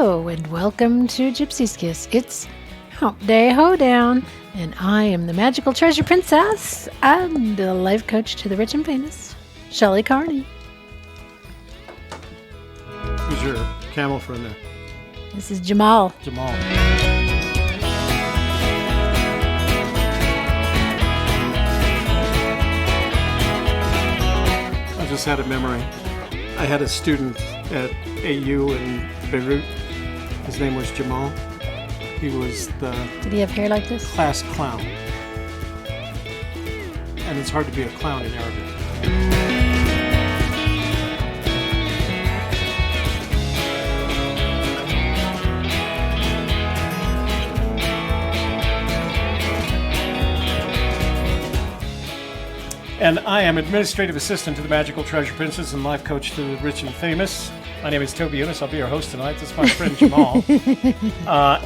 Hello and welcome to Gypsy Kiss. It's Humpday Hoedown, and I am the magical treasure princess and the life coach to the rich and famous, Shelley Carney. Who's your camel friend there? This is Jamal. Jamal. I just had a memory. I had a student at AU in Beirut. His name was Jamal. He was the Did he have hair like this? class clown. And it's hard to be a clown in Arabic. And I am administrative assistant to the magical treasure princess and life coach to the rich and famous. My name is Toby Younis. I'll be your host tonight. This is my friend Jamal.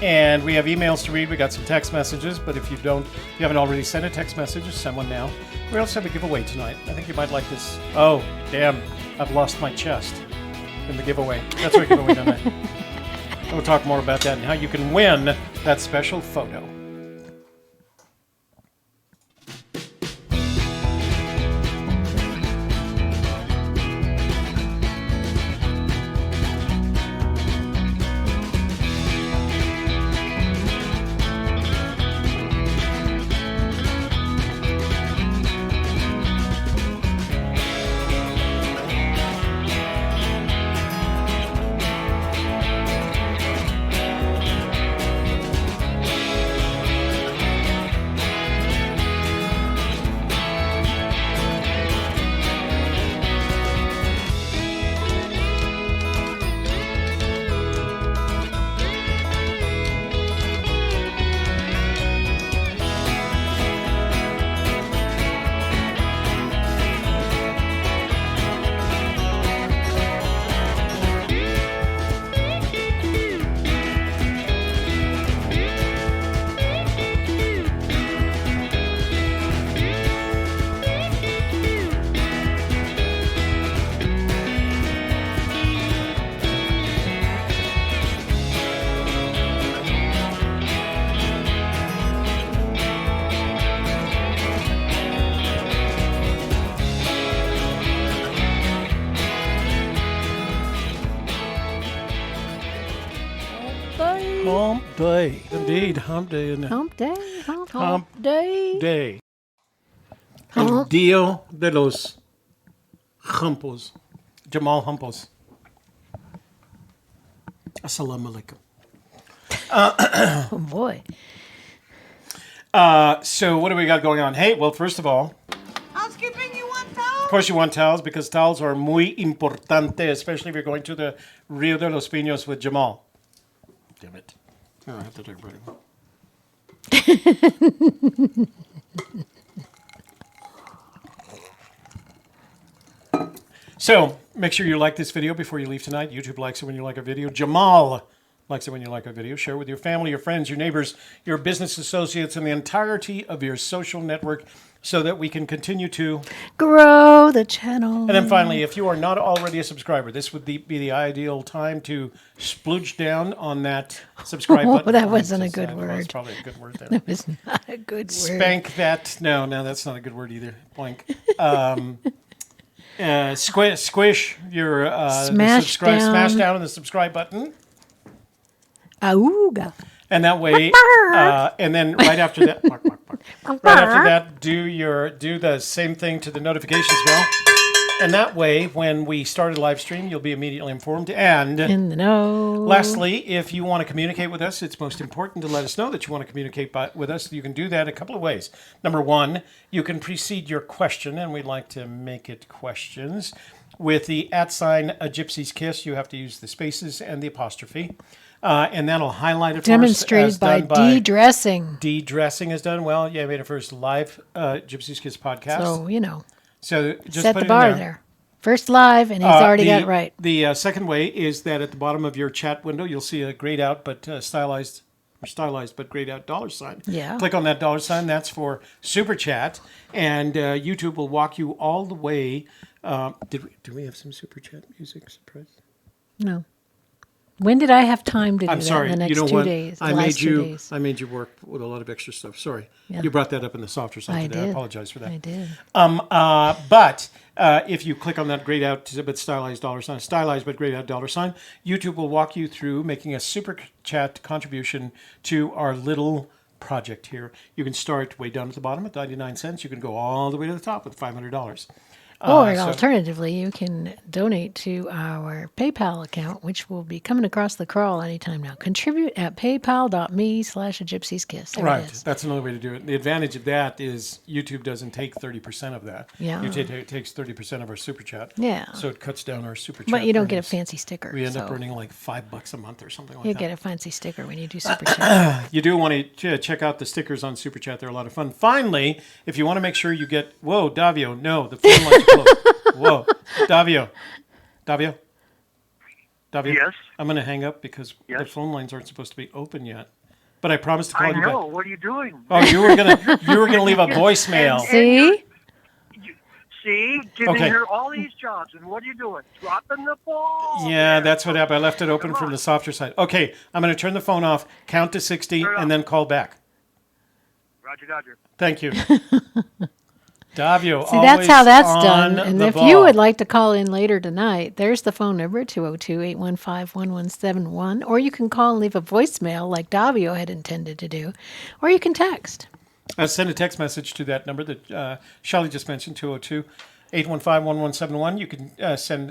And we have emails to read. We got some text messages, but if you haven't already sent a text message, just send one now. We also have a giveaway tonight. I think you might like this. Oh, damn. I've lost my chest in the giveaway. That's our giveaway tonight. We'll talk more about that and how you can win that special photo. Humpday. Indeed, Humpday. Humpday. Humpday. El Dio de los Humpos. Jamal Humpos. Assalamu alaikum. Oh boy. So what do we got going on? Hey, well, first of all, Housekeeping, you want towels? of course you want towels because towels are muy importante, especially if you're going to the Rio de los Pinos with Jamal. Damn it. Oh, I have to take a break. So, make sure you like this video before you leave tonight. YouTube likes it when you like a video. Jamal likes it when you like a video. Share it with your family, your friends, your neighbors, your business associates, and the entirety of your social network so that we can continue to Grow the channel. And then finally, if you are not already a subscriber, this would be the ideal time to splooge down on that subscribe button. Oh, that wasn't a good word. That's probably a good word there. That was not a good word. Spank that. No, that's not a good word either. Blank. Squish your Smash down on the subscribe button. Auga. And that way, and then right after that, do the same thing to the notifications bell. And that way, when we start a live stream, you'll be immediately informed. And in the know. Lastly, if you want to communicate with us, it's most important to let us know that you want to communicate with us. You can do that a couple of ways. Number one, you can precede your question, and we'd like to make it questions. With the @ a Gypsy's Kiss, you have to use the spaces and the apostrophe. And that'll highlight it demonstrated by de-dressing. De-dressing is done well. Yeah, I made a first live Gypsy's Kiss podcast. So, So just set put the it bar in there. First live, and he's already got it right. The second way is that at the bottom of your chat window, you'll see a grayed out but stylized but grayed out $sign. Yeah. Click on that $sign. That's for Super Chat. And YouTube will walk you all the way. Do we have some Super Chat music? Surprise? No. When did I have time to do I'm that sorry. in the You next know 2 what? days? I the made last 2 you. days? I made you work with a lot of extra stuff. Sorry. Yeah. You brought that up in the softer side I today. I did. apologize for that. I did. But if you click on that grayed out but stylized $, stylized but grayed out $, YouTube will walk you through making a super chat contribution to our little project here. You can start way down at the bottom at 99 cents. You can go all the way to the top with $500. Or So- alternatively, you can donate to our PayPal account, which will be coming across the crawl anytime now. Contribute at paypal.me/a gypsy's kiss. There Right, it is. that's another way to do it. The advantage of that is YouTube doesn't take 30% of that. Yeah. YouTube takes 30% of our super chat. Yeah. So it cuts down our super chat. But you don't get a earnings. fancy sticker. We end up so earning like $5 a month or something like you that. get a fancy sticker when you do super chat. You do want to check out the stickers on Super Chat. They're a lot of fun. Finally, if you want to make sure you get... Whoa, Davio, no, the phone lines are closed. Whoa, Davio. Yes. I'm going to hang up because the Yes. phone lines aren't supposed to be open yet. But I promised to call I you know. back. What are you doing? Oh, you were gonna leave a voicemail. See? See, giving Okay. her all these jobs, and what are you doing? Dropping the ball. Yeah, that's what happened. I left it open from the softer side. Okay, I'm going to turn the phone off, count to 60, Turn it and off. then call back. Roger, Dodger. Thank you. Davio, See, that's how that's done. on And the if ball. you would like to call in later tonight, there's the phone number, 202-815-1171. Or you can call and leave a voicemail like Davio had intended to do. Or you can text. Send a text message to that number that Shelley just mentioned, 202-815-1171. You can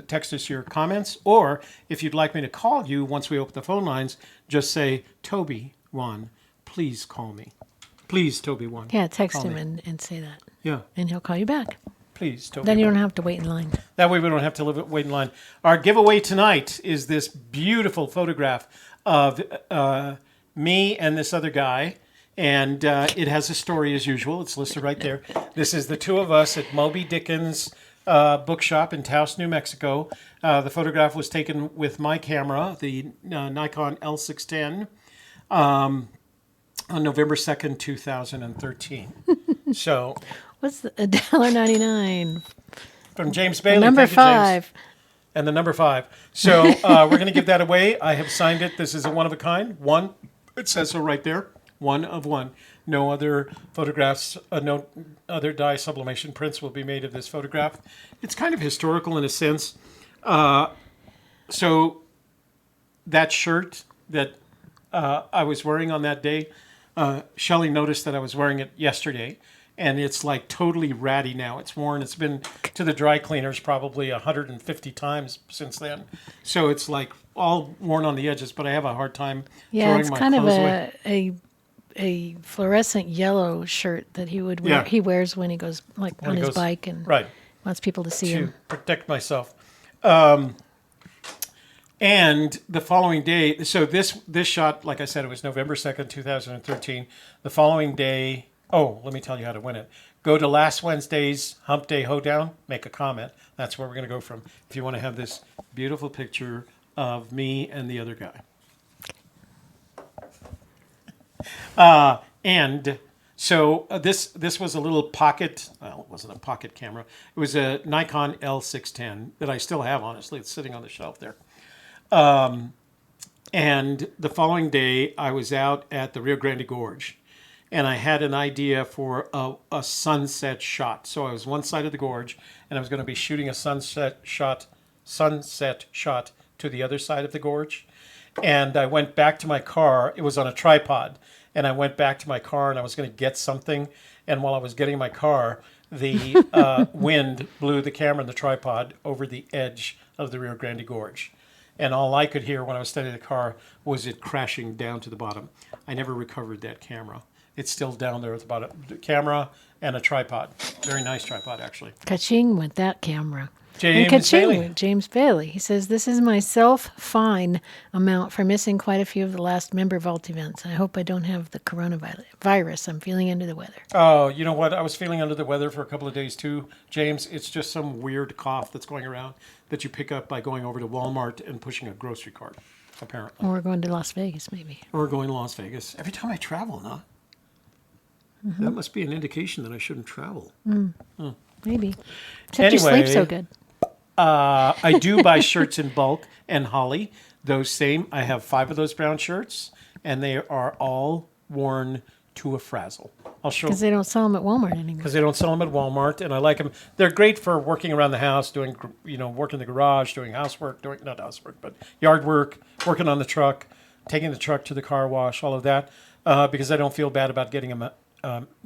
text us your comments, or if you'd like me to call you once we open the phone lines, just say, Toby, Juan, please call me. Please, Toby, Juan. Yeah, text call him me. and say that. Yeah, And he'll call you back. please, Toby. Then you Juan. don't have to wait in line. That way we don't have to wait in line. Our giveaway tonight is this beautiful photograph of me and this other guy. And it has a story as usual. It's listed right there. This is the two of us at Moby Dickens bookshop in Taos, New Mexico. The photograph was taken with my camera, the Nikon L610, on November 2nd, 2013. So, What's the $1.99? from James Bailey. Number Thank you, James. 5. And the number 5. So we're going to give that away. I have signed it. This is a one of a kind. One. It says so right there. One of one. No other photographs, no other dye sublimation prints will be made of this photograph. It's kind of historical in a sense. So that shirt that I was wearing on that day, Shelley noticed that I was wearing it yesterday. And it's like totally ratty now. It's worn. It's been to the dry cleaners probably 150 times since then. So it's like all worn on the edges. But I have a hard time Yeah, throwing it's my kind of clothes away. a fluorescent yellow shirt that he would wear. Yeah. He wears when he goes like When on it his goes- bike and Right. wants people to see To him. protect myself. And the following day, so this shot, like I said, it was November 2nd, 2013. The following day, let me tell you how to win it. Go to last Wednesday's Humpday Hoedown, make a comment. That's where we're going to go from. If you want to have this beautiful picture of me and the other guy. And so this was a little pocket, well, it wasn't a pocket camera. It was a Nikon L610 that I still have, honestly. It's sitting on the shelf there. And the following day, I was out at the Rio Grande Gorge. And I had an idea for a sunset shot. So I was one side of the gorge, and I was going to be shooting a sunset shot to the other side of the gorge. And I went back to my car. It was on a tripod. And I went back to my car, and I was going to get something. And while I was getting my car, the wind blew the camera and the tripod over the edge of the Rio Grande Gorge. And all I could hear when I was studying the car was it crashing down to the bottom. I never recovered that camera. It's still down there at the bottom. The camera and a tripod. Very nice tripod, actually. Ka-ching with that camera. James and ka-ching Bailey. with James Bailey. He says, this is my self-fine amount for missing quite a few of the last Member Vault events. I hope I don't have the coronavirus. I'm feeling under the weather. Oh, you know what? I was feeling under the weather for a couple of days too, James. It's just some weird cough that's going around that you pick up by going over to Walmart and pushing a grocery cart, apparently. Or we're going to Las Vegas, maybe. Or going to Las Vegas. Every time I travel, huh? Mm-hmm. That must be an indication that I shouldn't travel. Maybe. Except you sleep so good. I do buy shirts in bulk and Holly. those same. I have 5 of those brown shirts, and they are all worn to a frazzle. I'll show Because they don't sell them at Walmart anymore. because they don't sell them at Walmart, and I like them. They're great for working around the house, doing work in the garage, doing housework, not housework, but yard work, working on the truck, taking the truck to the car wash, all of that. Because I don't feel bad about getting them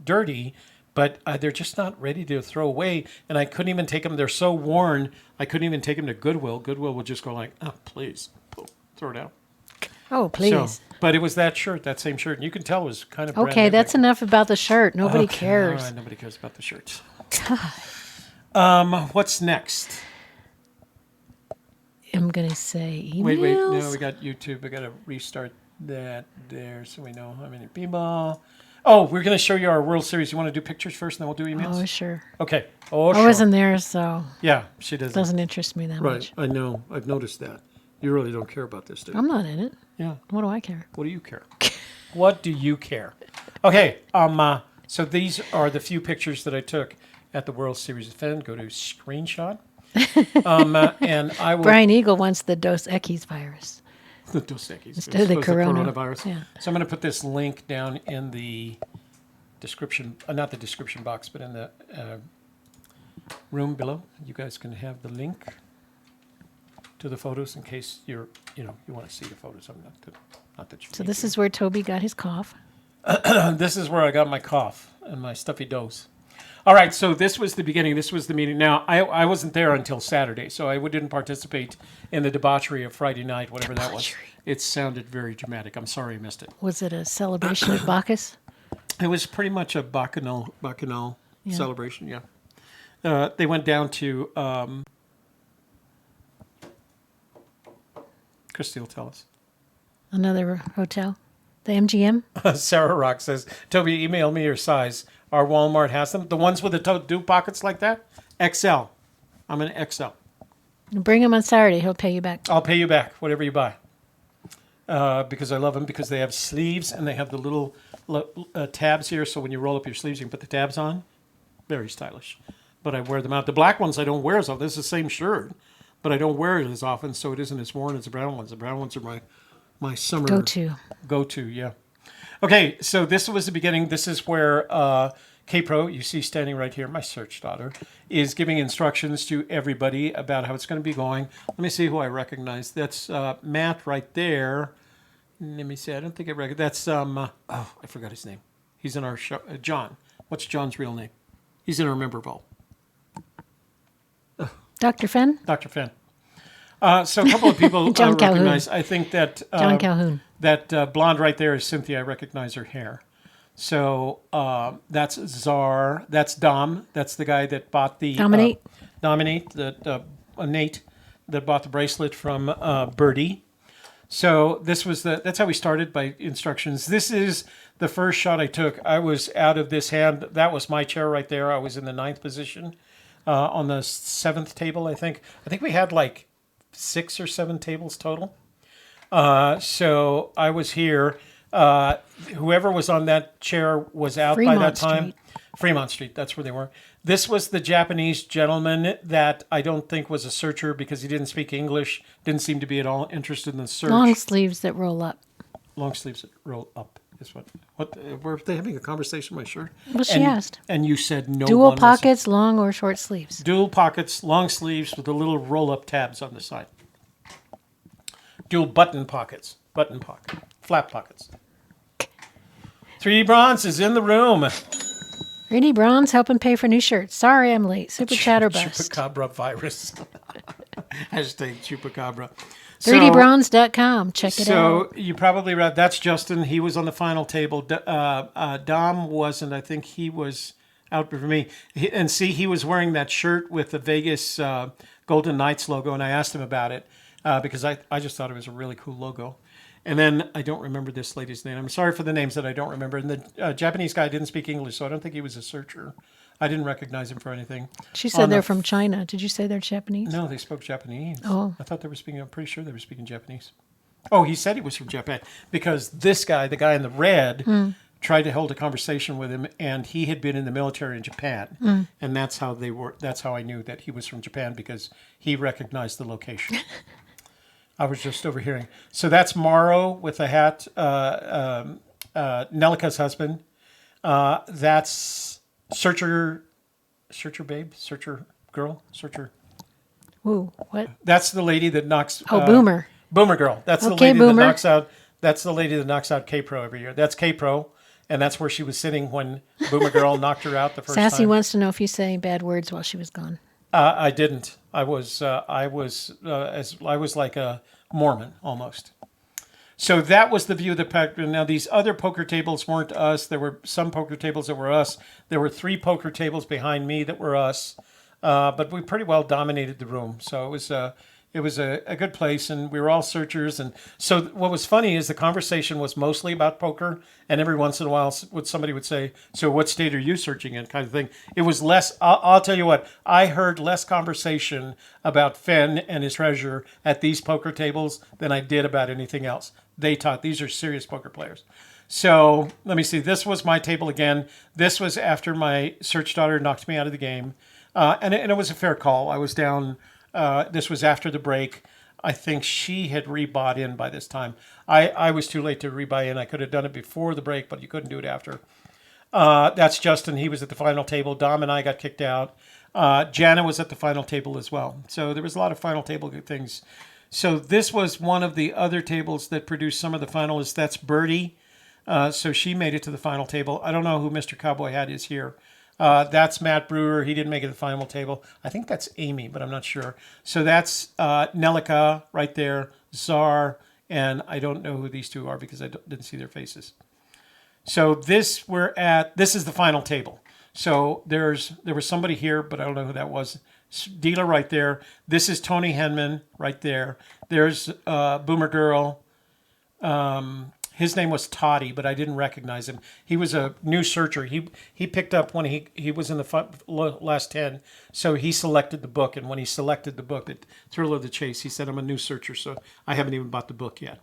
dirty, but they're just not ready to throw away. And I couldn't even take them; they're so worn. I couldn't even take them to Goodwill. Goodwill would just go like, "Oh, please, throw it out." Oh, please. So, but it was that shirt, that same shirt. And you can tell it was kind of brand Okay, new. that's enough about the shirt. Nobody cares. All right, nobody cares about the shirts. What's next? I'm going to say emails. Wait. No, we got YouTube. We got to restart that there so we know how many people. Oh, we're going to show you our World Series. You want to do pictures first, and then we'll do emails? Oh, sure. Okay. Oh, I sure. wasn't there, so Yeah, she doesn't. it doesn't interest me that Right, much. I know. I've noticed that. You really don't care about this, do you? I'm not in it. Yeah. What do I care? What do you care? What do you care? Okay. So these are the few pictures that I took at the World Series of Fenn. Go to screenshot. And I will. Brian Eagle wants the Dos Equis virus. The Dos Equis. Instead of the coronavirus. Yeah. So I'm going to put this link down in the description, not the description box, but in the room below. You guys can have the link to the photos in case you want to see the photos. I'm not that you. So need this to. is where Toby got his cough. This is where I got my cough and my stuffy dose. All right, so this was the beginning. This was the meeting. Now, I wasn't there until Saturday, so I didn't participate in the debauchery of Friday night, whatever that was. It sounded very dramatic. I'm sorry I missed it. Was it a celebration of Bacchus? It was pretty much a bacchanal celebration, yeah. They went down to, Christy will tell us. Another hotel? The MGM? Sarah Rock says, Toby, email me your size. Our Walmart has them. The ones with the dew pockets like that? XL. I'm an XL. Bring him on Saturday. He'll pay you back. I'll pay you back, whatever you buy. Because I love them, because they have sleeves and they have the little tabs here. So when you roll up your sleeves, you can put the tabs on. Very stylish. But I wear them out. The black ones I don't wear as often. This is the same shirt, but I don't wear it as often, so it isn't as worn as the brown ones. The brown ones are my summer go-to, yeah. Okay, so this was the beginning. This is where K-Pro, you see standing right here, my search daughter, is giving instructions to everybody about how it's going to be going. Let me see who I recognize. That's Matt right there. Let me see. I don't think I recognize. That's, I forgot his name. He's in our show. John. What's John's real name? He's in our member vault. Dr. Fenn? Dr. Fenn. So a couple of people John recognize. I think that John Calhoun. That blonde right there is Cynthia. I recognize her hair. So that's Czar. That's Dom. That's the guy that bought the Dominate. Nate that bought the bracelet from Birdie. So that's how we started by instructions. This is the first shot I took. I was out of this hand. That was my chair right there. I was in the 9th position on the 7th table, I think. I think we had like 6 or 7 tables total. So I was here. Whoever was on that chair was out by that time. Fremont Street, that's where they were. This was the Japanese gentleman that I don't think was a searcher because he didn't speak English, didn't seem to be at all interested in the search. Long sleeves that roll up. Long sleeves that roll up is what were they having a conversation with my shirt? Well, she asked. And you said no. Dual pockets, long or short sleeves. Dual pockets, long sleeves with the little roll-up tabs on the side. Dual button pockets, flap pockets. 3D Bronze is in the room. 3D Bronze helping pay for new shirts. Sorry I'm late. Super Chatterbust. Chupacabra virus. Hashtag Chupacabra. 3dbronze.com. Check it out. So you probably read, that's Justin. He was on the final table. Dom wasn't. I think he was out for me. And see, he was wearing that shirt with the Vegas Golden Knights logo, and I asked him about it because I just thought it was a really cool logo. And then I don't remember this lady's name. I'm sorry for the names that I don't remember. And the Japanese guy didn't speak English, so I don't think he was a searcher. I didn't recognize him for anything. She said they're from China. Did you say they're Japanese? No, they spoke Japanese. Oh. I thought they were speaking, I'm pretty sure they were speaking Japanese. Oh, he said he was from Japan because this guy, the guy in the red, tried to hold a conversation with him, and he had been in the military in Japan. And that's how they were. That's how I knew that he was from Japan, because he recognized the location. I was just overhearing. So that's Morrow with a hat, Nelica's husband. That's Searcher babe, Searcher girl, Searcher. Ooh, what? That's the lady that knocks. Boomer. Boomer girl. That's the Okay, lady Boomer. that knocks out. That's the lady that knocks out K-Pro every year. That's K-Pro, and that's where she was sitting when Boomer girl knocked her out the first Sassy time. wants to know if you say bad words while she was gone. I didn't. I was like a Mormon almost. So that was the view of the pack. Now these other poker tables weren't us. There were some poker tables that were us. There were 3 poker tables behind me that were us. But we pretty well dominated the room. So it was a good place, and we were all searchers. And so what was funny is the conversation was mostly about poker, and every once in a while somebody would say, so what state are you searching in, kind of thing. It was less, I'll tell you what, I heard less conversation about Fenn and his treasure at these poker tables than I did about anything else. They taught, these are serious poker players. So let me see, this was my table again. This was after my search daughter knocked me out of the game. And it was a fair call. I was down. This was after the break. I think she had rebought in by this time. I was too late to rebuy in. I could have done it before the break, but you couldn't do it after. That's Justin. He was at the final table. Dom and I got kicked out. Jana was at the final table as well. So there was a lot of final table things. So this was one of the other tables that produced some of the finalists. That's Birdie. So she made it to the final table. I don't know who Mr. Cowboy Hat is here. That's Matt Brewer. He didn't make it to the final table. I think that's Amy, but I'm not sure. So that's Nelica right there, Czar, and I don't know who these two are because I didn't see their faces. So this is the final table. So there was somebody here, but I don't know who that was. Dealer right there. This is Tony Henman right there. There's Boomer Girl. His name was Toddy, but I didn't recognize him. He was a new searcher. He picked up when he was in the last 10, so he selected the book. And when he selected the book, The Thrill of the Chase, he said, I'm a new searcher, so I haven't even bought the book yet.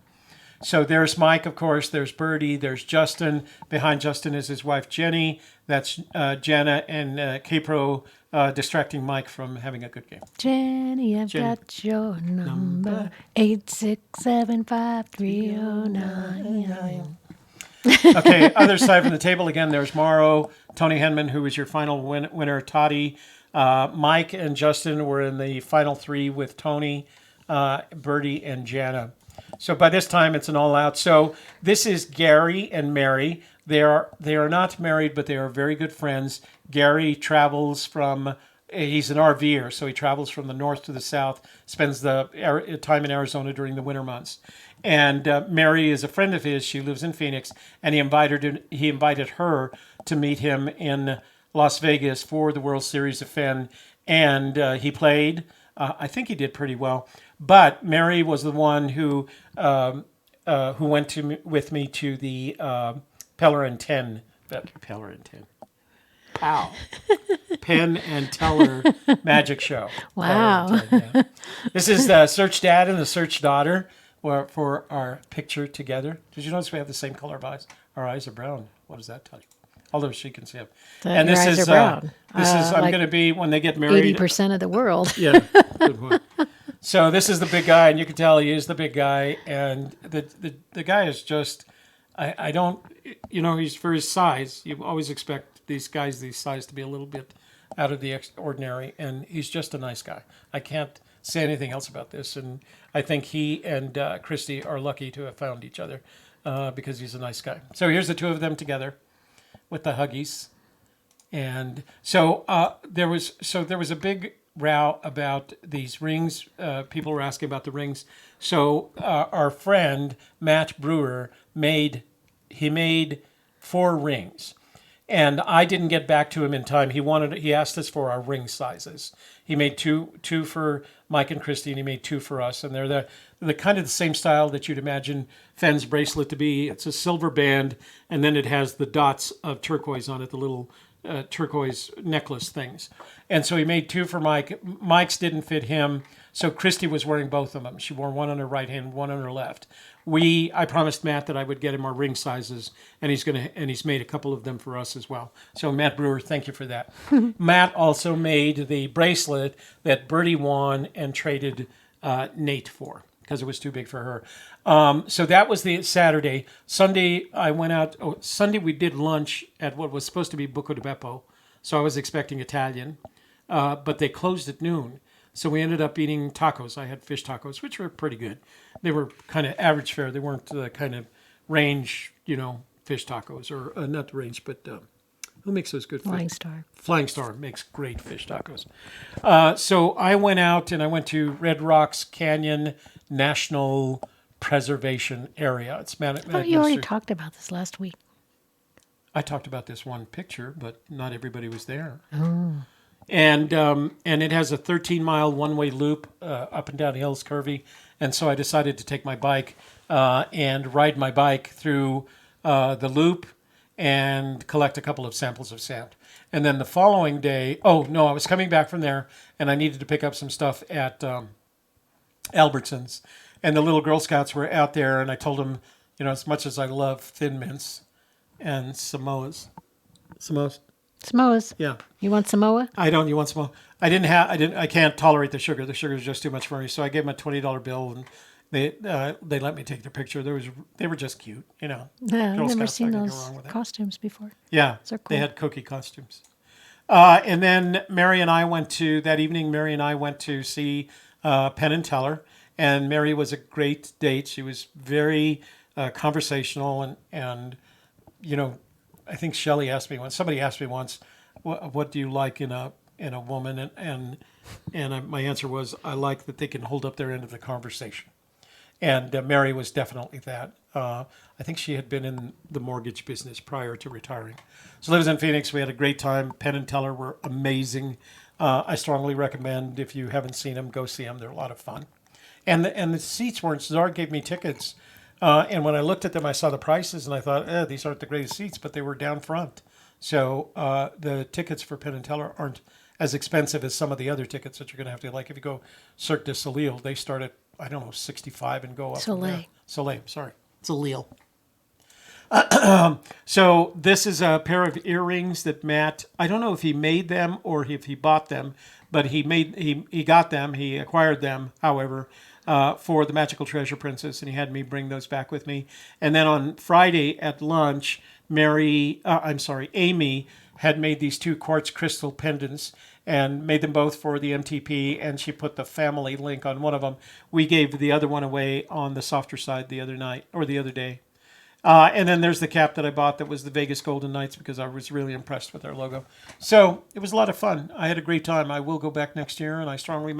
So there's Mike, of course. There's Birdie. There's Justin. Behind Justin is his wife, Jenny. That's Jana and K-Pro distracting Mike from having a good game. Jenny, I've got your number. 8675309. Okay, other side from the table again, there's Morrow, Tony Henman, who was your final winner, Toddy. Mike and Justin were in the final 3 with Tony, Birdie, and Jana. So by this time, it's an all-out. So this is Gary and Mary. They are not married, but they are very good friends. Gary travels from, he's an RVer, so he travels from the north to the south, spends the time in Arizona during the winter months. And Mary is a friend of his. She lives in Phoenix, and he invited her to meet him in Las Vegas for the World Series of Fenn. And he played. I think he did pretty well. But Mary was the one who went with me to the Peller 10. Ow. Penn and Teller magic show. Wow. 10, yeah. This is the Search Dad and the Search Daughter for our picture together. Did you notice we have the same color of eyes? Our eyes are brown. What does that tell you? Although she can see them. And this is brown. I'm like going to be when they get married. 80% of the world. Yeah. Good one. So this is the big guy, and you can tell he is the big guy. And the guy is just, I don't, he's for his size. You always expect these guys these size to be a little bit out of the ordinary, and he's just a nice guy. I can't say anything else about this, and I think he and Christy are lucky to have found each other because he's a nice guy. So here's the two of them together with the huggies, and so there was a big row about these rings. People were asking about the rings. So our friend Matt Brewer made 4 rings. And I didn't get back to him in time. He asked us for our ring sizes. He made two for Mike and Christy, and he made 2 for us. And they're the kind of the same style that you'd imagine Fenn's bracelet to be. It's a silver band, and then it has the dots of turquoise on it, the little turquoise necklace things. And so he made 2 for Mike. Mike's didn't fit him, so Christy was wearing both of them. She wore one on her right hand, one on her left. I promised Matt that I would get him our ring sizes, and he's made a couple of them for us as well. So Matt Brewer, thank you for that. Matt also made the bracelet that Birdie won and traded Nate for. because it was too big for her. So that was the Saturday. Sunday, I went out. Sunday, we did lunch at what was supposed to be Buco di Beppo. So I was expecting Italian, but they closed at noon. So we ended up eating tacos. I had fish tacos, which were pretty good. They were kind of average fare. They weren't the kind of range, fish tacos, or not the range, but who makes those good? Flying Star. Flying Star makes great fish tacos. So I went out and I went to Red Rocks Canyon National Preservation Area. It's You already talked about this last week. I talked about this one picture, but not everybody was there. Oh. And it has a 13-mile one-way loop up and down hills, curvy. And so I decided to take my bike and ride my bike through the loop and collect a couple of samples of sand. And then the following day, I was coming back from there, and I needed to pick up some stuff at Albertsons. And the little Girl Scouts were out there, and I told them, as much as I love Thin Mints and Samoas. Samoas. Yeah. You want Samoa? I don't. You want Samoa? I can't tolerate the sugar. The sugar is just too much for me. So I gave them a $20 bill, and they let me take their picture. They were just cute, Yeah, Girl I've never Scouts, seen I can go those wrong with that. costumes before. Yeah, They're they cool. had cookie costumes. And then Mary and I went to see Penn and Teller, and Mary was a great date. She was very conversational, and I think Shelley asked me once. Somebody asked me once, "What do you like in a woman?" And my answer was, I like that they can hold up their end of the conversation. And Mary was definitely that. I think she had been in the mortgage business prior to retiring. So lives in Phoenix. We had a great time. Penn and Teller were amazing. I strongly recommend, if you haven't seen them, go see them. They're a lot of fun. And the seats weren't. Czar gave me tickets. And when I looked at them, I saw the prices, and I thought, these aren't the greatest seats, but they were down front. So the tickets for Penn and Teller aren't as expensive as some of the other tickets that you're going to have to, like if you go Cirque du Soleil, they start at, I don't know, 65 and go up. Soleil. Soleil, sorry. Soleil. So this is a pair of earrings that Matt, I don't know if he made them or if he bought them, but he got them, he acquired them, however, for the Magical Treasure Princess, and he had me bring those back with me. And then on Friday at lunch, Amy had made these 2 quartz crystal pendants and made them both for the MTP, and she put the family link on one of them. We gave the other one away on the softer side the other day. And then there's the cap that I bought that was the Vegas Golden Knights, because I was really impressed with their logo. So it was a lot of fun. I had a great time. I will go back next year, and I strongly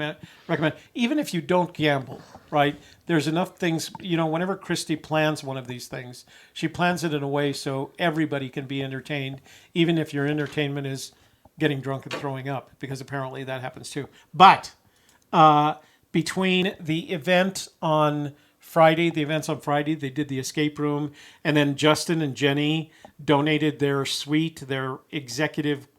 recommend, even if you don't gamble, right? There's enough things, whenever Christy plans one of these things, she plans it in a way so everybody can be entertained, even if your entertainment is getting drunk and throwing up, because apparently that happens too. But between the events on Friday, they did the escape room, and then Justin and Jenny donated their suite, their executive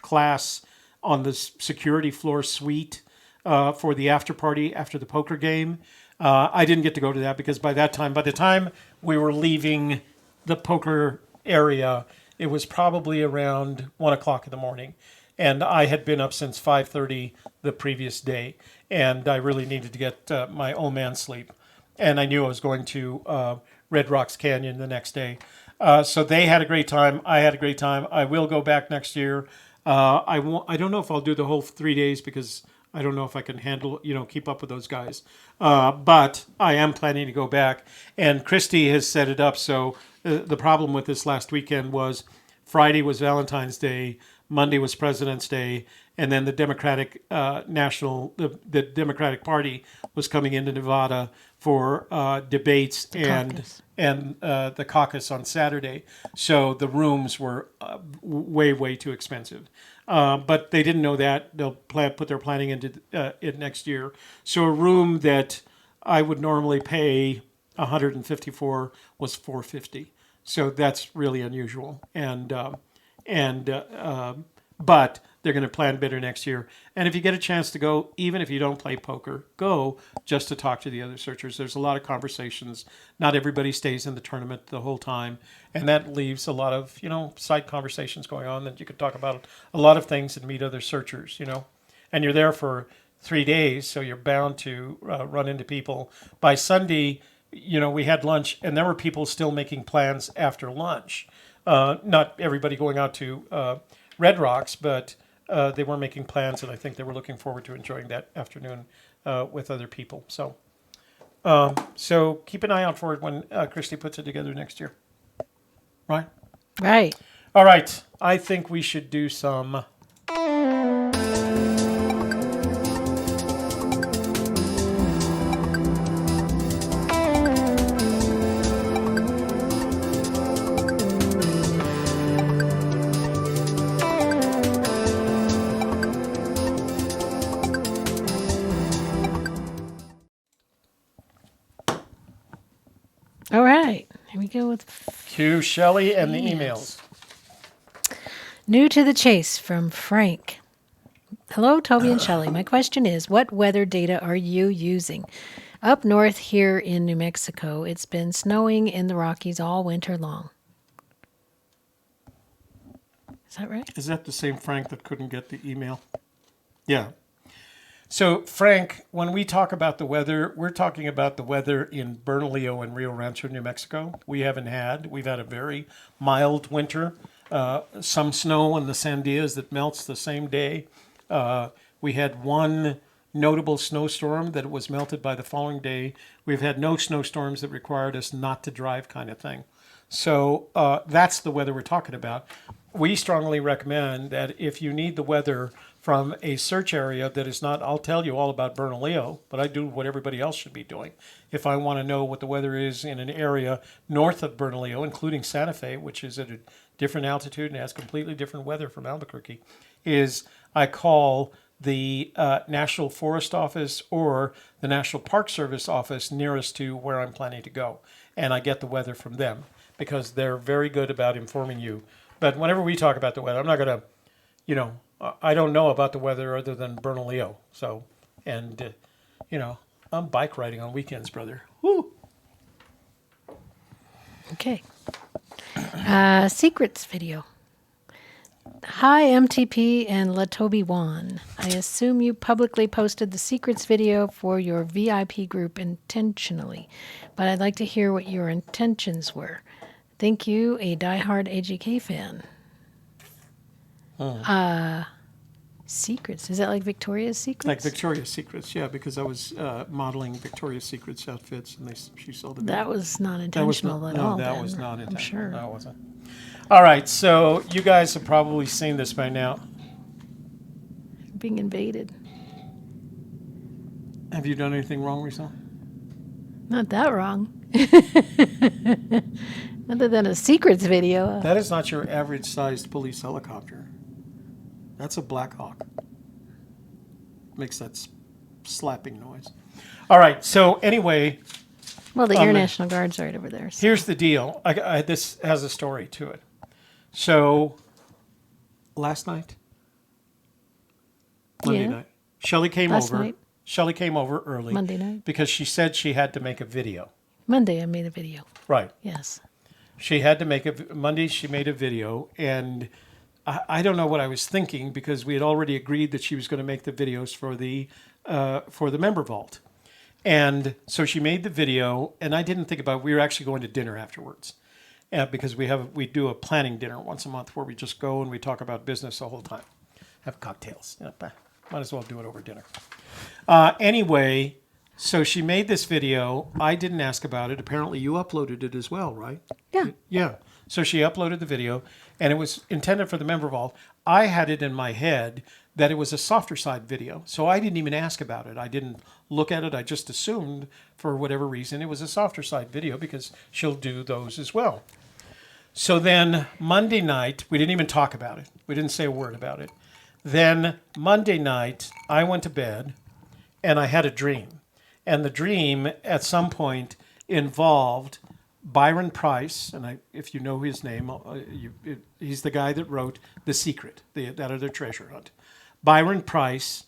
class on the security floor suite for the after party after the poker game. I didn't get to go to that because by the time we were leaving the poker area, it was probably around 1 o'clock in the morning. And I had been up since 5:30 the previous day, and I really needed to get my old man sleep. And I knew I was going to Red Rocks Canyon the next day. So they had a great time. I had a great time. I will go back next year. I don't know if I'll do the whole 3 days because I don't know if I can handle, keep up with those guys. But I am planning to go back. And Christy has set it up. So the problem with this last weekend was Friday was Valentine's Day, Monday was President's Day, and then the Democratic the Democratic Party was coming into Nevada for debates and the caucus on Saturday. So the rooms were way too expensive. But they didn't know that. They'll put their planning into it next year. So a room that I would normally pay $150 for was $450. So that's really unusual. But they're going to plan better next year. And if you get a chance to go, even if you don't play poker, go just to talk to the other searchers. There's a lot of conversations. Not everybody stays in the tournament the whole time. And that leaves a lot of, side conversations going on that you could talk about a lot of things and meet other searchers, And you're there for 3 days, so you're bound to run into people. By Sunday, we had lunch, and there were people still making plans after lunch. Not everybody going out to Red Rocks, but they were making plans, and I think they were looking forward to enjoying that afternoon with other people. So keep an eye out for it when Christy puts it together next year. Right? Right. All right. I think we should do some... All right. Here we go with Cue Shelley and the emails. New to the chase from Frank. Hello, Toby and Shelley. My question is, what weather data are you using? Up north here in New Mexico, it's been snowing in the Rockies all winter long. Is that right? Is that the same Frank that couldn't get the email? Yeah. So, Frank, when we talk about the weather, we're talking about the weather in Bernalillo and Rio Rancho, New Mexico. We've had a very mild winter. Some snow on the sandias that melts the same day. We had one notable snowstorm that was melted by the following day. We've had no snowstorms that required us not to drive, kind of thing. So that's the weather we're talking about. We strongly recommend that if you need the weather from a search area that is not, I'll tell you all about Bernalillo, but I do what everybody else should be doing. If I want to know what the weather is in an area north of Bernalillo, including Santa Fe, which is at a different altitude and has completely different weather from Albuquerque, is I call the National Forest Office or the National Park Service office nearest to where I'm planning to go. And I get the weather from them because they're very good about informing you. But whenever we talk about the weather, I'm not going to, I don't know about the weather other than Bernalillo. So, and, I'm bike riding on weekends, brother. Woo! Okay. Secrets video. Hi, MTP and La Toby Juan. I assume you publicly posted the secrets video for your VIP group intentionally, but I'd like to hear what your intentions were. Thank you, a diehard AGK fan. Secrets. Is that like Victoria's Secrets? Like Victoria's Secrets, yeah, because I was modeling Victoria's Secrets outfits, and she sold them. That was not intentional at all. No, that then, was not intentional. I'm sure. No, it wasn't. All right, so you guys have probably seen this by now. Being invaded. Have you done anything wrong recently? Not that wrong. Other than a secrets video. That is not your average-sized police helicopter. That's a Black Hawk. Makes that slapping noise. All right, so anyway... Well, the Air National Guard's right over there. So. Here's the deal. This has a story to it. So, last night? Monday night. Shelley came Last over. night. Shelley came over early. Monday night. Because she said she had to make a video. Monday I made a video. Right. Yes. She had to make Monday she made a video, and I don't know what I was thinking because we had already agreed that she was going to make the videos for the member vault. And so she made the video, and I didn't think about it. We were actually going to dinner afterwards because we do a planning dinner once a month where we just go and we talk about business the whole time. Have cocktails. Might as well do it over dinner. Anyway, so she made this video. I didn't ask about it. Apparently you uploaded it as well, right? Yeah. Yeah. So she uploaded the video, and it was intended for the member vault. I had it in my head that it was a softer side video, so I didn't even ask about it. I didn't look at it. I just assumed, for whatever reason, it was a softer side video because she'll do those as well. So then Monday night, we didn't even talk about it. We didn't say a word about it. Then Monday night, I went to bed, and I had a dream. And the dream, at some point, involved Byron Price, and if you know his name, he's the guy that wrote The Secret, that other treasure hunt. Byron Price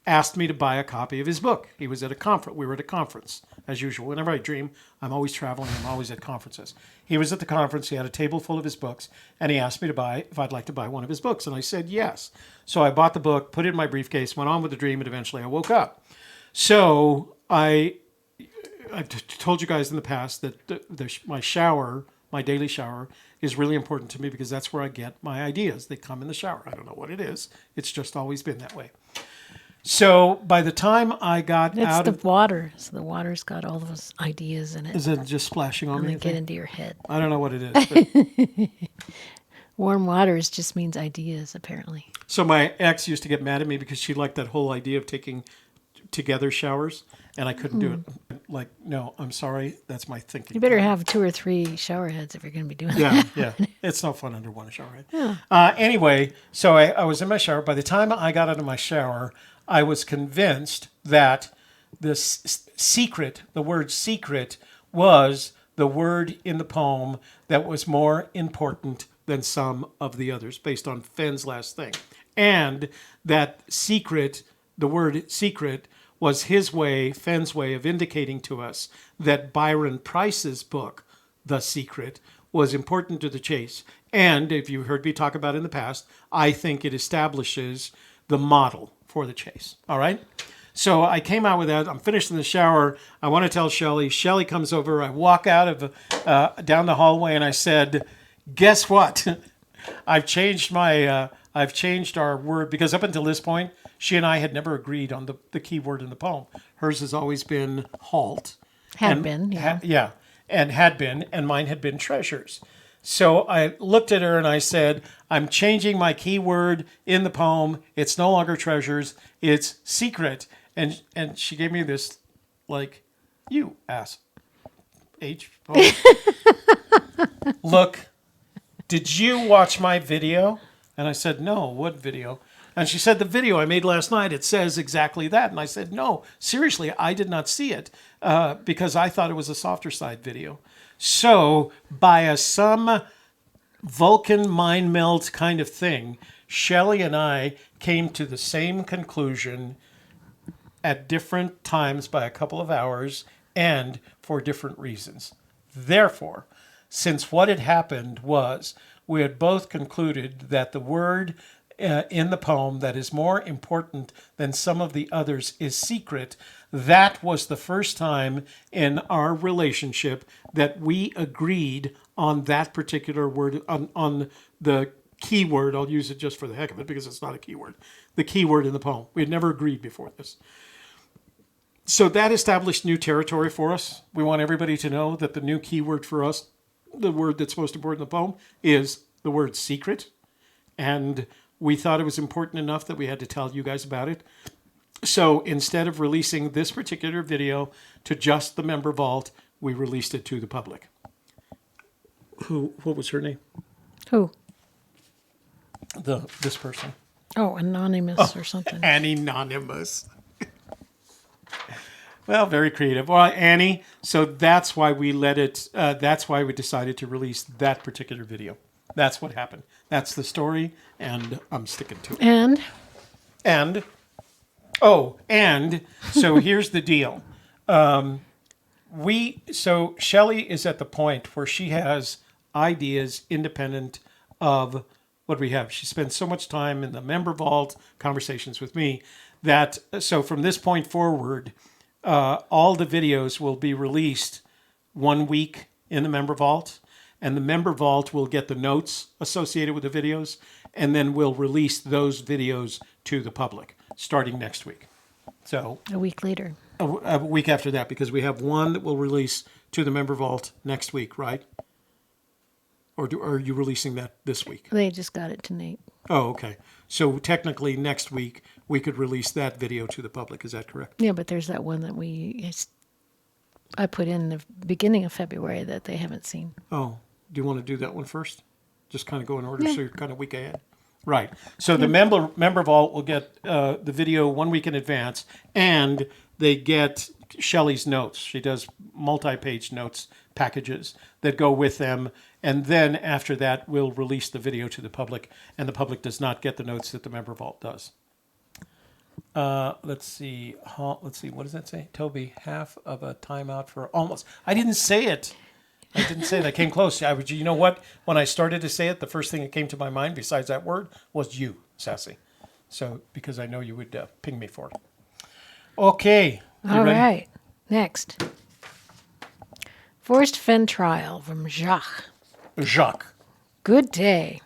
asked me to buy a copy of his book. He was at a conference. We were at a conference as usual. Whenever I dream, I'm always traveling. I'm always at conferences. He was at the conference. He had a table full of his books, and he asked me to buy if I'd like to buy one of his books, and I said yes. So I bought the book, put it in my briefcase, went on with the dream, and eventually I woke up. So I've told you guys in the past that my shower, my daily shower, is really important to me because that's where I get my ideas. They come in the shower. I don't know what it is. It's just always been that way. So by the time I got out It's the water. So the water's got all those ideas in it. Is it just splashing on And me? they get into your head. I don't know what it is. But Warm waters just means ideas, apparently. so my ex used to get mad at me because she liked that whole idea of taking together showers, and I couldn't do it. Like, no, I'm sorry. That's my thinking. You better have 2 or 3 shower heads if you're going to be doing Yeah, that. yeah. It's no fun under one shower head. Anyway, so I was in my shower. By the time I got out of my shower, I was convinced that the word secret, was the word in the poem that was more important than some of the others, based on Fenn's last thing. And that secret, the word secret, was his way, Fenn's way of indicating to us that Byron Price's book, The Secret, was important to the chase. And if you heard me talk about it in the past, I think it establishes the model for the chase. All right? So I came out with that. I'm finished in the shower. I want to tell Shelley. Shelley comes over. I walk out of down the hallway, and I said, "Guess what? I've changed our word," because up until this point, she and I had never agreed on the key word in the poem. Hers has always been halt. Had been, yeah. And mine had been treasures. So I looked at her and I said, "I'm changing my key word in the poem. It's no longer treasures. It's secret." And she gave me this, like, "You ass look, did you watch my video?" And I said, "No, what video?" And she said, "The video I made last night, it says exactly that." And I said, "No, seriously, I did not see it because I thought it was a softer side video." So by some Vulcan mind meld kind of thing, Shelley and I came to the same conclusion at different times by a couple of hours and for different reasons. Therefore, since what had happened was we had both concluded that the word in the poem that is more important than some of the others is secret, that was the first time in our relationship that we agreed on that particular word, on the key word. I'll use it just for the heck of it because it's not a key word. The key word in the poem. We had never agreed before this. So that established new territory for us. We want everybody to know that the new key word for us, the word that's most important in the poem, is the word secret. And we thought it was important enough that we had to tell you guys about it. So instead of releasing this particular video to just the member vault, we released it to the public. What was her name? Who? This person. Oh, anonymous or something. Anonymous. Well, very creative. Well, Annie, so that's why we let it, that's why we decided to release that particular video. That's what happened. That's the story, and I'm sticking to it. And so here's the deal. So Shelley is at the point where she has ideas independent of what we have. She spends so much time in the member vault, conversations with me, that so from this point forward, all the videos will be released 1 week in the member vault, and the member vault will get the notes associated with the videos, and then we'll release those videos to the public starting next week. So A week later. a week after that, because we have one that will release to the member vault next week, right? Or are you releasing that this week? They just got it tonight. Oh, okay. So technically next week we could release that video to the public. Is that correct? Yeah, but there's that one that I put in the beginning of February that they haven't seen. Oh, do you want to do that one first? Just kind of go in order, Yeah. so you're kind of week ahead. Right. So the member vault will get the video 1 week in advance, and they get Shelley's notes. She does multi-page notes packages that go with them, and then after that, we'll release the video to the public, and the public does not get the notes that the member vault does. Let's see. Let's see. What does that say? Toby, half of a timeout for almost. I didn't say it. I didn't say it. I came close. You know what? When I started to say it, the first thing that came to my mind, besides that word, was you, Sassy. So, because I know you would ping me for it. Okay. All ready? right. Next. Forrest Fenn Trial from Jacques. Jacques. Good day.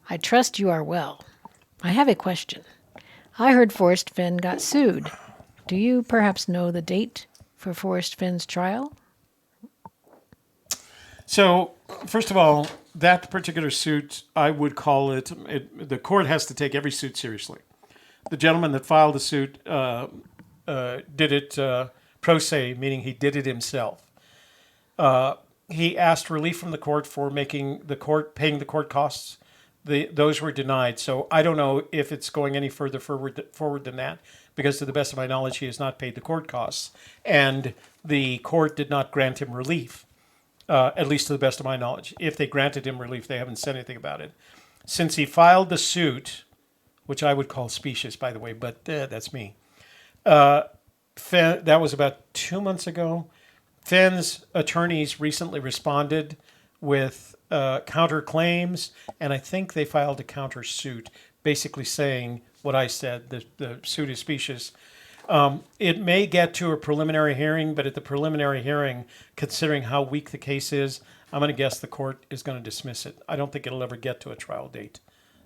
I trust you are well. I have a question. I heard Forrest Fenn got sued. Do you perhaps know the date for Forrest Fenn's trial? So, first of all, that particular suit, I would call it, the court has to take every suit seriously. The gentleman that filed the suit did it pro se, meaning he did it himself. He asked relief from the court for paying the court costs. Those were denied. So I don't know if it's going any further forward than that, because to the best of my knowledge, he has not paid the court costs, and the court did not grant him relief. At least to the best of my knowledge. If they granted him relief, they haven't said anything about it. Since he filed the suit, which I would call specious, by the way, but that's me. That was about 2 months ago. Fenn's attorneys recently responded with counterclaims, and I think they filed a countersuit, basically saying what I said, the suit is specious. It may get to a preliminary hearing, but at the preliminary hearing, considering how weak the case is, I'm going to guess the court is going to dismiss it. I don't think it'll ever get to a trial date.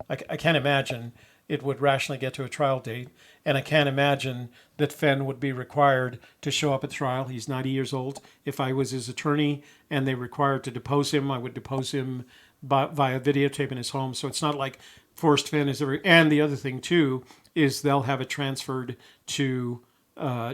I can't imagine it would rationally get to a trial date, and I can't imagine that Fenn would be required to show up at trial. He's 90 years old. If I was his attorney and they required to depose him, I would depose him via videotape in his home. So it's not like Forrest Fenn is ever. And the other thing, too, is they'll have it transferred to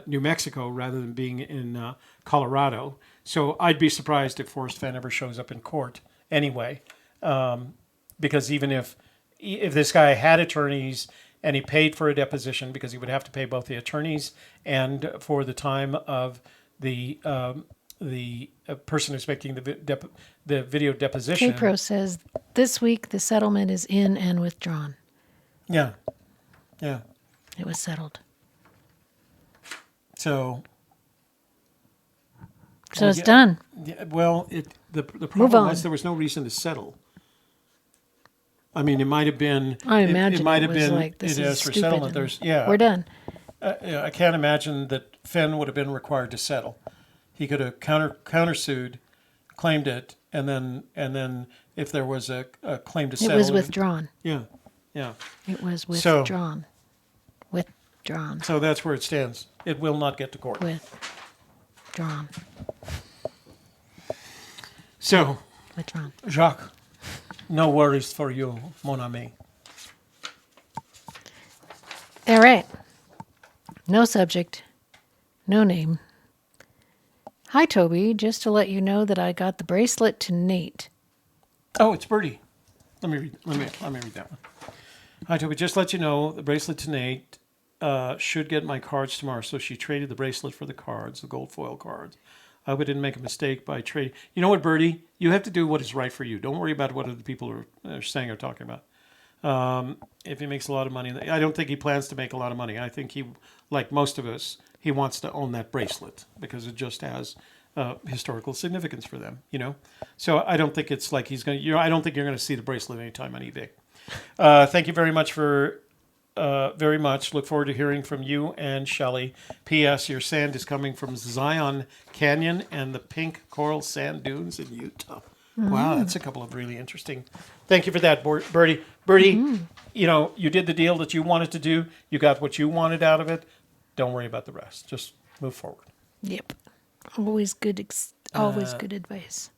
New Mexico rather than being in Colorado. So I'd be surprised if Forrest Fenn ever shows up in court anyway, because even if this guy had attorneys and he paid for a deposition, because he would have to pay both the attorneys and for the time of the person who's making the video deposition. K-Pro says this week the settlement is in and withdrawn. Yeah. It was settled. So it's done. Yeah, well, the Move problem on. was there was no reason to settle. I mean, it might have been. I imagine it might it have was been. like, this it is is for stupid settlement. and we're done. I can't imagine that Fenn would have been required to settle. He could have countersued, claimed it, and then if there was a claim to settle, It was withdrawn. Yeah. It was So- withdrawn. Withdrawn. So that's where it stands. It will not get to court. Withdrawn. So, Withdrawn. Jacques, no worries for you, mon ami. All right. No subject. No name. Hi, Toby. Just to let you know that I got the bracelet to Nate. Oh, it's Birdie. Let me read that one. Hi, Toby. Just to let you know, the bracelet to Nate should get my cards tomorrow. So she traded the bracelet for the cards, the gold foil cards. I hope I didn't make a mistake by trading. You know what, Birdie? You have to do what is right for you. Don't worry about what other people are saying or talking about. If he makes a lot of money, I don't think he plans to make a lot of money. I think he, like most of us, he wants to own that bracelet because it just has historical significance for them, you know? So I don't think it's like he's going to, I don't think you're going to see the bracelet anytime on eBay. Thank you very much very much. Look forward to hearing from you and Shelley. P.S. Your sand is coming from Zion Canyon and the pink coral sand dunes in Utah. Wow, that's a couple of really interesting. Thank you for that, Birdie. Birdie, you know, you did the deal that you wanted to do. You got what you wanted out of it. Don't worry about the rest. Just move forward. Yep. Always good. Always good advice.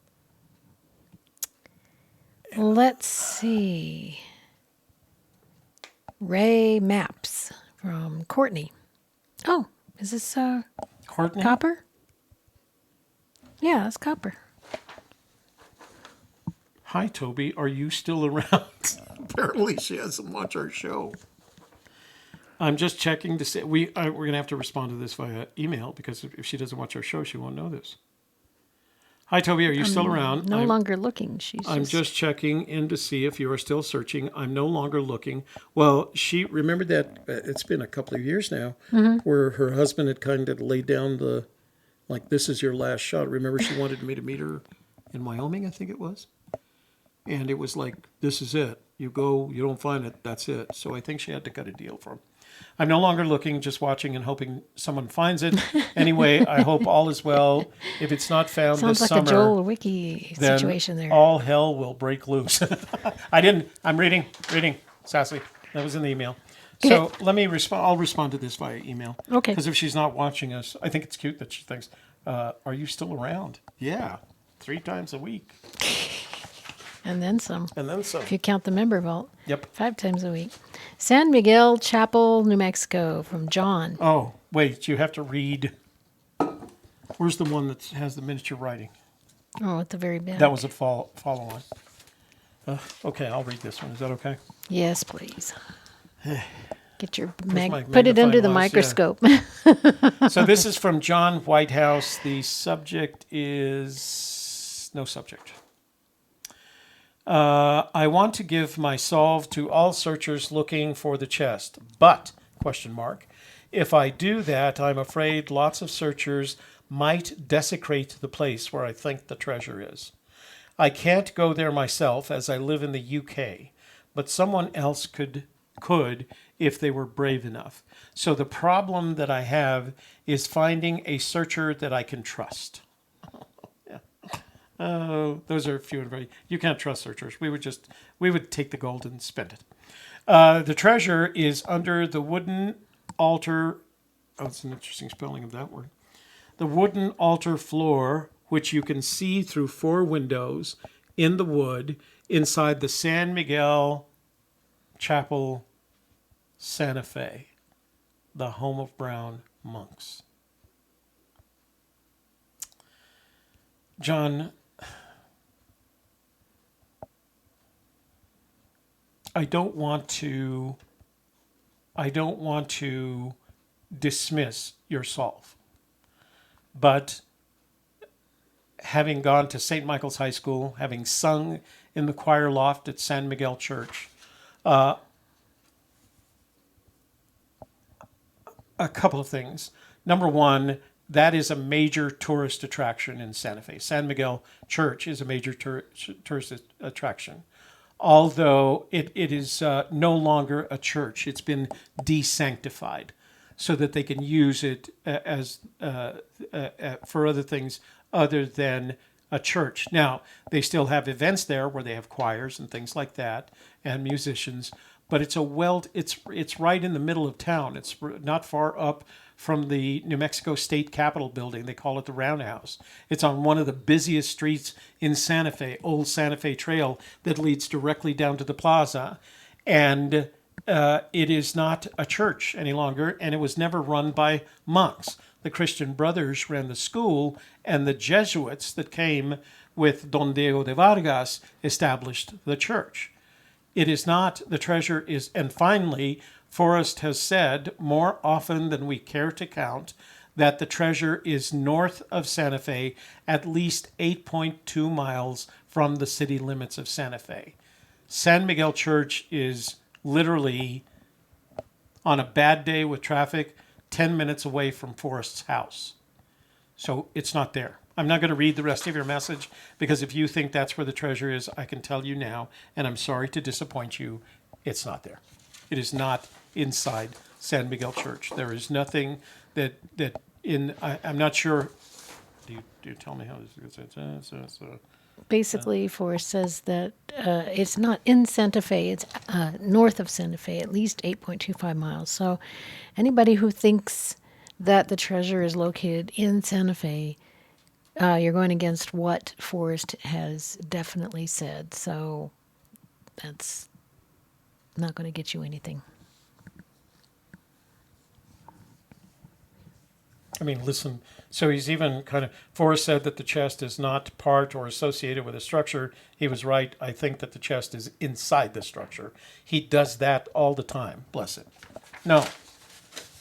Let's see. Ray Maps from Courtney. Oh, is this Courtney? copper? Yeah, it's copper. Hi, Toby. Are you still around? Apparently, she hasn't watched our show. I'm just checking to say we're going to have to respond to this via email because if she doesn't watch our show, she won't know this. Hi, Toby. Are you still around? No longer looking. I'm just checking in to see if you are still searching. I'm no longer looking. Well, she remembered that it's been a couple of years now where her husband had kind of laid down this is your last shot. Remember, she wanted me to meet her in Wyoming, I think it was. And it was like, this is it. You go, you don't find it, that's it. So I think she had to cut a deal for him. I'm no longer looking, just watching and hoping someone finds it. Anyway, I hope all is well. If it's not found Sounds this like summer, a Joel Wiki then situation there. all hell will break loose. I'm reading, Sassy. That was in the email. So let me respond. I'll respond to this via email. Okay. Because if she's not watching us, I think it's cute that she thinks, are you still around? Yeah, 3 times a week. And then some. And then some. If you count the member vault. Yep. 5 times a week. San Miguel Chapel, New Mexico, from John. Oh, wait, you have to read. Where's the one that has the miniature writing? Oh, at the very back. That was a follow-on. Okay, I'll read this one. Is that okay? Yes, please. Get your my put it under the magnifying glass? Yeah. microscope. So this is from John Whitehouse. The subject is no subject. I want to give my solve to all searchers looking for the chest, but, ? If I do that, I'm afraid lots of searchers might desecrate the place where I think the treasure is. I can't go there myself as I live in the UK, but someone else could if they were brave enough. So the problem that I have is finding a searcher that I can trust. Those are few and very. You can't trust searchers. We would take the gold and spend it. The treasure is under the wooden altar. Oh, that's an interesting spelling of that word. The wooden altar floor, which you can see through 4 windows in the wood inside the San Miguel Chapel, Santa Fe, the home of brown monks. John, I don't want to dismiss your solve, but having gone to St. Michael's High School, having sung in the choir loft at San Miguel Church, a couple of things. Number one, that is a major tourist attraction in Santa Fe. San Miguel Church is a major tourist attraction. Although it is no longer a church. It's been desanctified so that they can use it as for other things other than a church. Now, they still have events there where they have choirs and things like that and musicians, but it's right in the middle of town. It's not far up from the New Mexico State Capitol building. They call it the Roundhouse. It's on one of the busiest streets in Santa Fe, Old Santa Fe Trail, that leads directly down to the plaza. And it is not a church any longer, and it was never run by monks. The Christian Brothers ran the school, and the Jesuits that came with Don Diego de Vargas established the church. It is not, the treasure is, and finally, Forrest has said more often than we care to count that the treasure is north of Santa Fe, at least 8.2 miles from the city limits of Santa Fe. San Miguel Church is literally, on a bad day with traffic, 10 minutes away from Forrest's house. So it's not there. I'm not going to read the rest of your message, because if you think that's where the treasure is, I can tell you now, and I'm sorry to disappoint you, it's not there. It is not inside San Miguel Church. There is nothing I'm not sure. Do you tell me how this is? Basically, Forrest says that it's not in Santa Fe. It's north of Santa Fe, at least 8.25 miles. So anybody who thinks that the treasure is located in Santa Fe, you're going against what Forrest has definitely said. So that's not going to get you anything. I mean, listen, so he's even Forrest said that the chest is not part or associated with a structure. He was right. I think that the chest is inside the structure. He does that all the time. Bless it. No,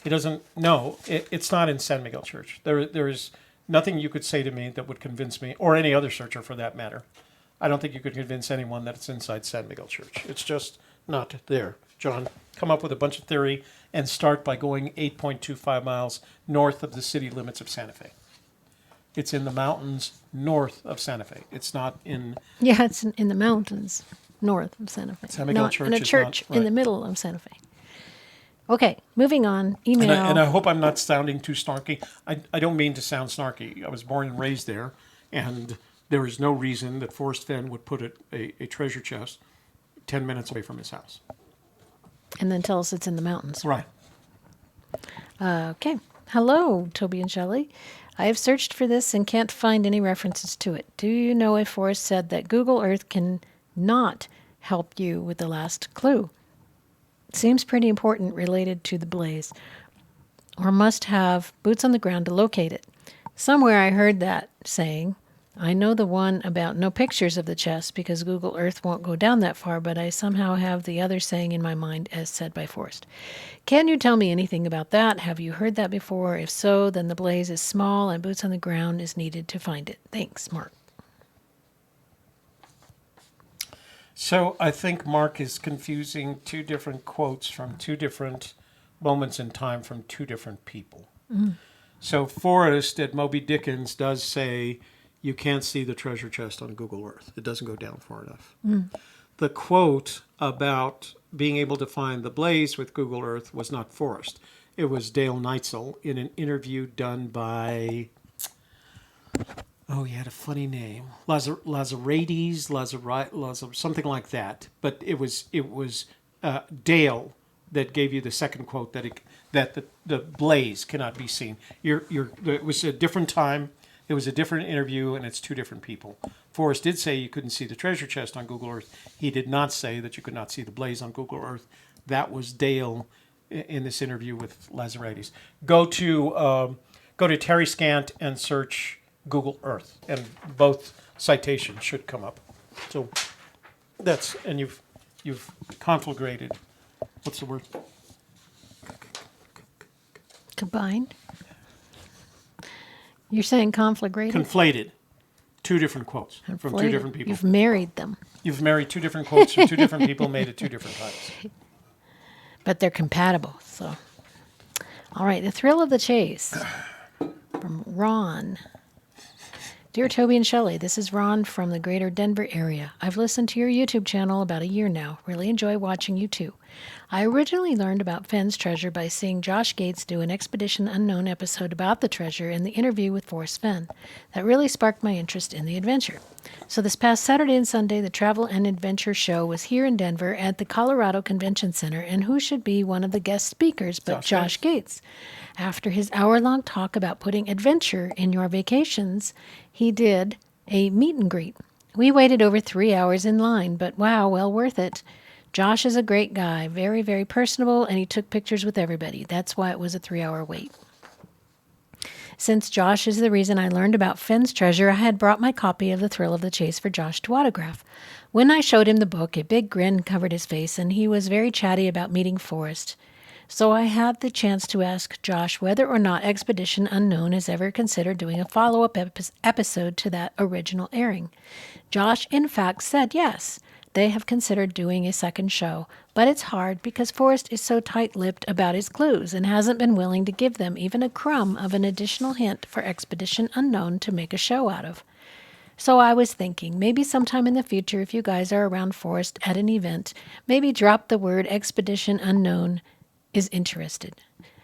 he doesn't. No, it's not in San Miguel Church. There is nothing you could say to me that would convince me, or any other searcher for that matter. I don't think you could convince anyone that it's inside San Miguel Church. It's just not there. John, come up with a bunch of theory and start by going 8.25 miles north of the city limits of Santa Fe. It's in the mountains north of Santa Fe. It's not in... Yeah, it's in the mountains north of Santa Fe. San Miguel not Church in a is church not- in the right. middle of Santa Fe. Okay, moving on. Email. And I hope I'm not sounding too snarky. I don't mean to sound snarky. I was born and raised there, and there is no reason that Forrest Fenn would put a treasure chest 10 minutes away from his house. And then tell us it's in the mountains. Right. Okay. Hello, Toby and Shelley. I have searched for this and can't find any references to it. Do you know if Forrest said that Google Earth can not help you with the last clue? Seems pretty important related to the blaze, or must have boots on the ground to locate it. Somewhere I heard that saying. I know the one about no pictures of the chest because Google Earth won't go down that far, but I somehow have the other saying in my mind as said by Forrest. Can you tell me anything about that? Have you heard that before? If so, then the blaze is small and boots on the ground is needed to find it. Thanks, Mark. So I think Mark is confusing two different quotes from two different moments in time from two different people. So Forrest at Moby Dickens does say you can't see the treasure chest on Google Earth. It doesn't go down far enough. The quote about being able to find the blaze with Google Earth was not Forrest. It was Dale Neitzel in an interview done by... Oh, he had a funny name. Lazarades, something like that. But it was Dale that gave you the second quote that the blaze cannot be seen. It was a different time. It was a different interview, and it's two different people. Forrest did say you couldn't see the treasure chest on Google Earth. He did not say that you could not see the blaze on Google Earth. That was Dale in this interview with Lazarades. Go to Terry Scant and search Google Earth, and both citations should come up. So and you've conflagrated. What's the word? Combined? You're saying conflagrated? Conflated. Two different quotes from two Conflated. different people. You've married them. You've married two different quotes from two different people, made it two different titles. But they're compatible, so. All right, the thrill of the chase from Ron. Dear Toby and Shelley, this is Ron from the greater Denver area. I've listened to your YouTube channel about a year now. Really enjoy watching you too. I originally learned about Fenn's treasure by seeing Josh Gates do an Expedition Unknown episode about the treasure and the interview with Forrest Fenn. That really sparked my interest in the adventure. So this past Saturday and Sunday, the Travel and Adventure Show was here in Denver at the Colorado Convention Center, and who should be one of the guest speakers but Josh Gates. After his hour-long talk about putting adventure in your vacations, he did a meet and greet. We waited over 3 hours in line, but wow, well worth it. Josh is a great guy, very, very personable, and he took pictures with everybody. That's why it was a 3-hour wait. Since Josh is the reason I learned about Fenn's treasure, I had brought my copy of The Thrill of the Chase for Josh to autograph. When I showed him the book, a big grin covered his face, and he was very chatty about meeting Forrest. So I had the chance to ask Josh whether or not Expedition Unknown has ever considered doing a follow-up episode to that original airing. Josh, in fact, said yes. They have considered doing a second show, but it's hard because Forrest is so tight-lipped about his clues and hasn't been willing to give them even a crumb of an additional hint for Expedition Unknown to make a show out of. So I was thinking, maybe sometime in the future, if you guys are around Forrest at an event, maybe drop the word Expedition Unknown is interested.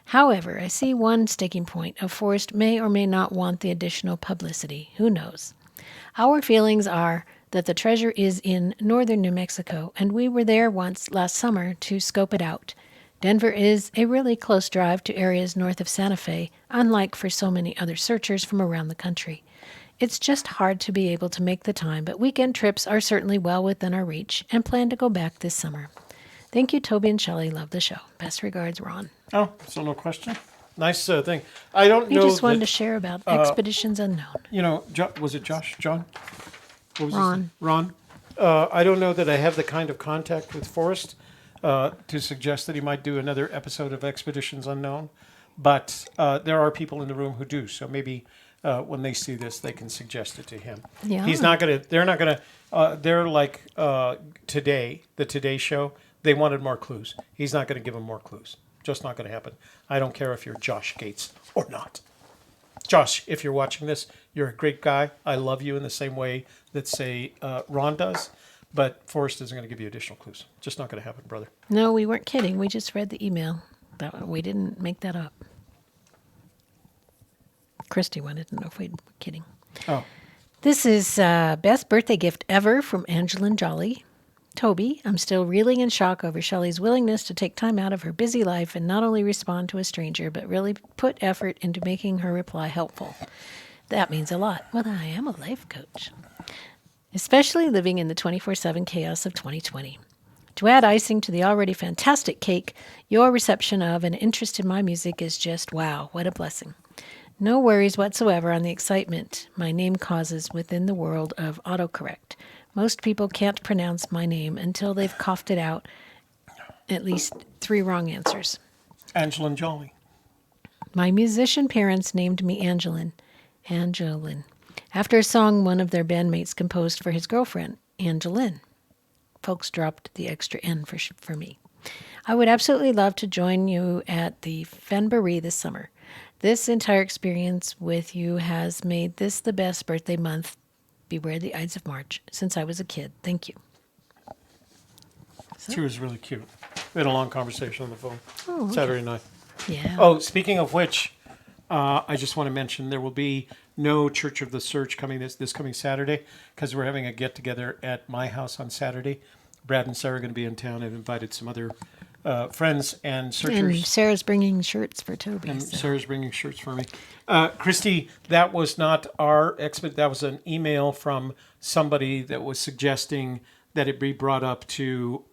However, I see one sticking point of Forrest may or may not want the additional publicity. Who knows? Our feelings are that the treasure is in northern New Mexico, and we were there once last summer to scope it out. Denver is a really close drive to areas north of Santa Fe, unlike for so many other searchers from around the country. It's just hard to be able to make the time, but weekend trips are certainly well within our reach, and plan to go back this summer. Thank you, Toby and Shelley. Love the show. Best regards, Ron. Oh, so no question. Nice thing. I don't He know. just wanted to share about Expeditions Unknown. You know, was it Josh? John? What was Ron. his name? Ron. I don't know that I have the kind of contact with Forrest to suggest that he might do another episode of Expeditions Unknown, but there are people in the room who do. So maybe when they see this, they can suggest it to him. Yeah. He's not gonna. They're not gonna. They're like Today, the Today Show. They wanted more clues. He's not going to give them more clues. Just not going to happen. I don't care if you're Josh Gates or not. Josh, if you're watching this, you're a great guy. I love you in the same way that, say, Ron does. But Forrest isn't going to give you additional clues. Just not going to happen, brother. No, we weren't kidding. We just read the email. We didn't make that up. Christy wanted to know if we were kidding. Oh. This is best birthday gift ever from Angelin Jolly. Toby, I'm still reeling in shock over Shelley's willingness to take time out of her busy life and not only respond to a stranger, but really put effort into making her reply helpful. That means a lot. Well, I am a life coach. Especially living in the 24/7 chaos of 2020. To add icing to the already fantastic cake, your reception of and interest in my music is just wow, what a blessing. No worries whatsoever on the excitement my name causes within the world of autocorrect. Most people can't pronounce my name until they've coughed it out at least 3 wrong answers. Angelin Jolly. My musician parents named me Angelin, after a song one of their bandmates composed for his girlfriend, Angelin. Folks dropped the extra N for me. I would absolutely love to join you at the Fenbury this summer. This entire experience with you has made this the best birthday month, beware the Ides of March, since I was a kid. Thank you. She was really cute. We had a long conversation on the phone Saturday night. Yeah. Oh, speaking of which, I just want to mention there will be no Church of the Search coming this coming Saturday because we're having a get-together at my house on Saturday. Brad and Sarah are going to be in town. I've invited some other friends and searchers. And Sarah's bringing shirts for Toby. And so. Sarah's bringing shirts for me. Christy, that was not our expert. That was an email from somebody that was suggesting that it be brought up to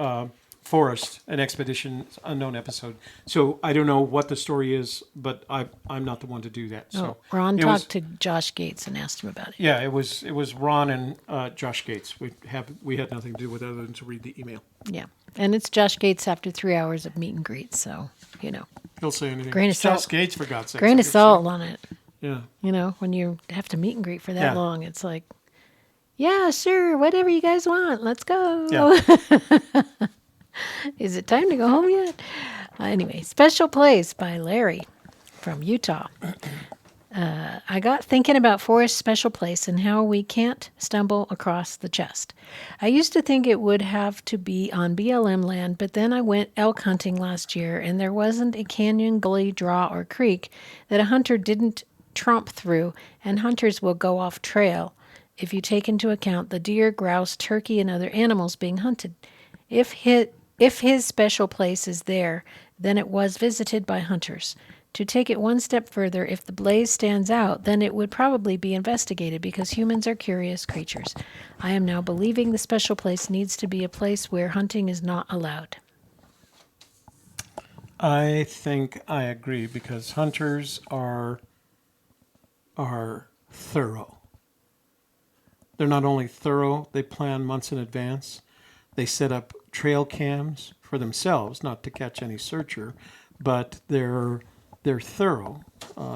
Forrest, an Expedition Unknown episode. So I don't know what the story is, but I'm not the one to do that. So Ron it talked to Josh Gates and asked him about it. Yeah, it was Ron and Josh Gates. We had nothing to do with it other than to read the email. Yeah. And it's Josh Gates after 3 hours of meet and greet, so, you know. He'll say anything. Grain of It's Josh salt. Gates, for God's sake. Grain of salt on it. Yeah. You know, when you have to meet and greet for that Yeah. long, it's like, yeah, sure, whatever you guys want, let's go. Yeah. Is it time to go home yet? Anyway, Special Place by Larry from Utah. I got thinking about Forrest's Special Place and how we can't stumble across the chest. I used to think it would have to be on BLM land, but then I went elk hunting last year and there wasn't a canyon, gully, draw, or creek that a hunter didn't tromp through, and hunters will go off trail if you take into account the deer, grouse, turkey, and other animals being hunted. If his special place is there, then it was visited by hunters. To take it one step further, if the blaze stands out, then it would probably be investigated because humans are curious creatures. I am now believing the special place needs to be a place where hunting is not allowed. I think I agree because hunters are thorough. They're not only thorough, they plan months in advance. They set up trail cams for themselves, not to catch any searcher, but they're thorough.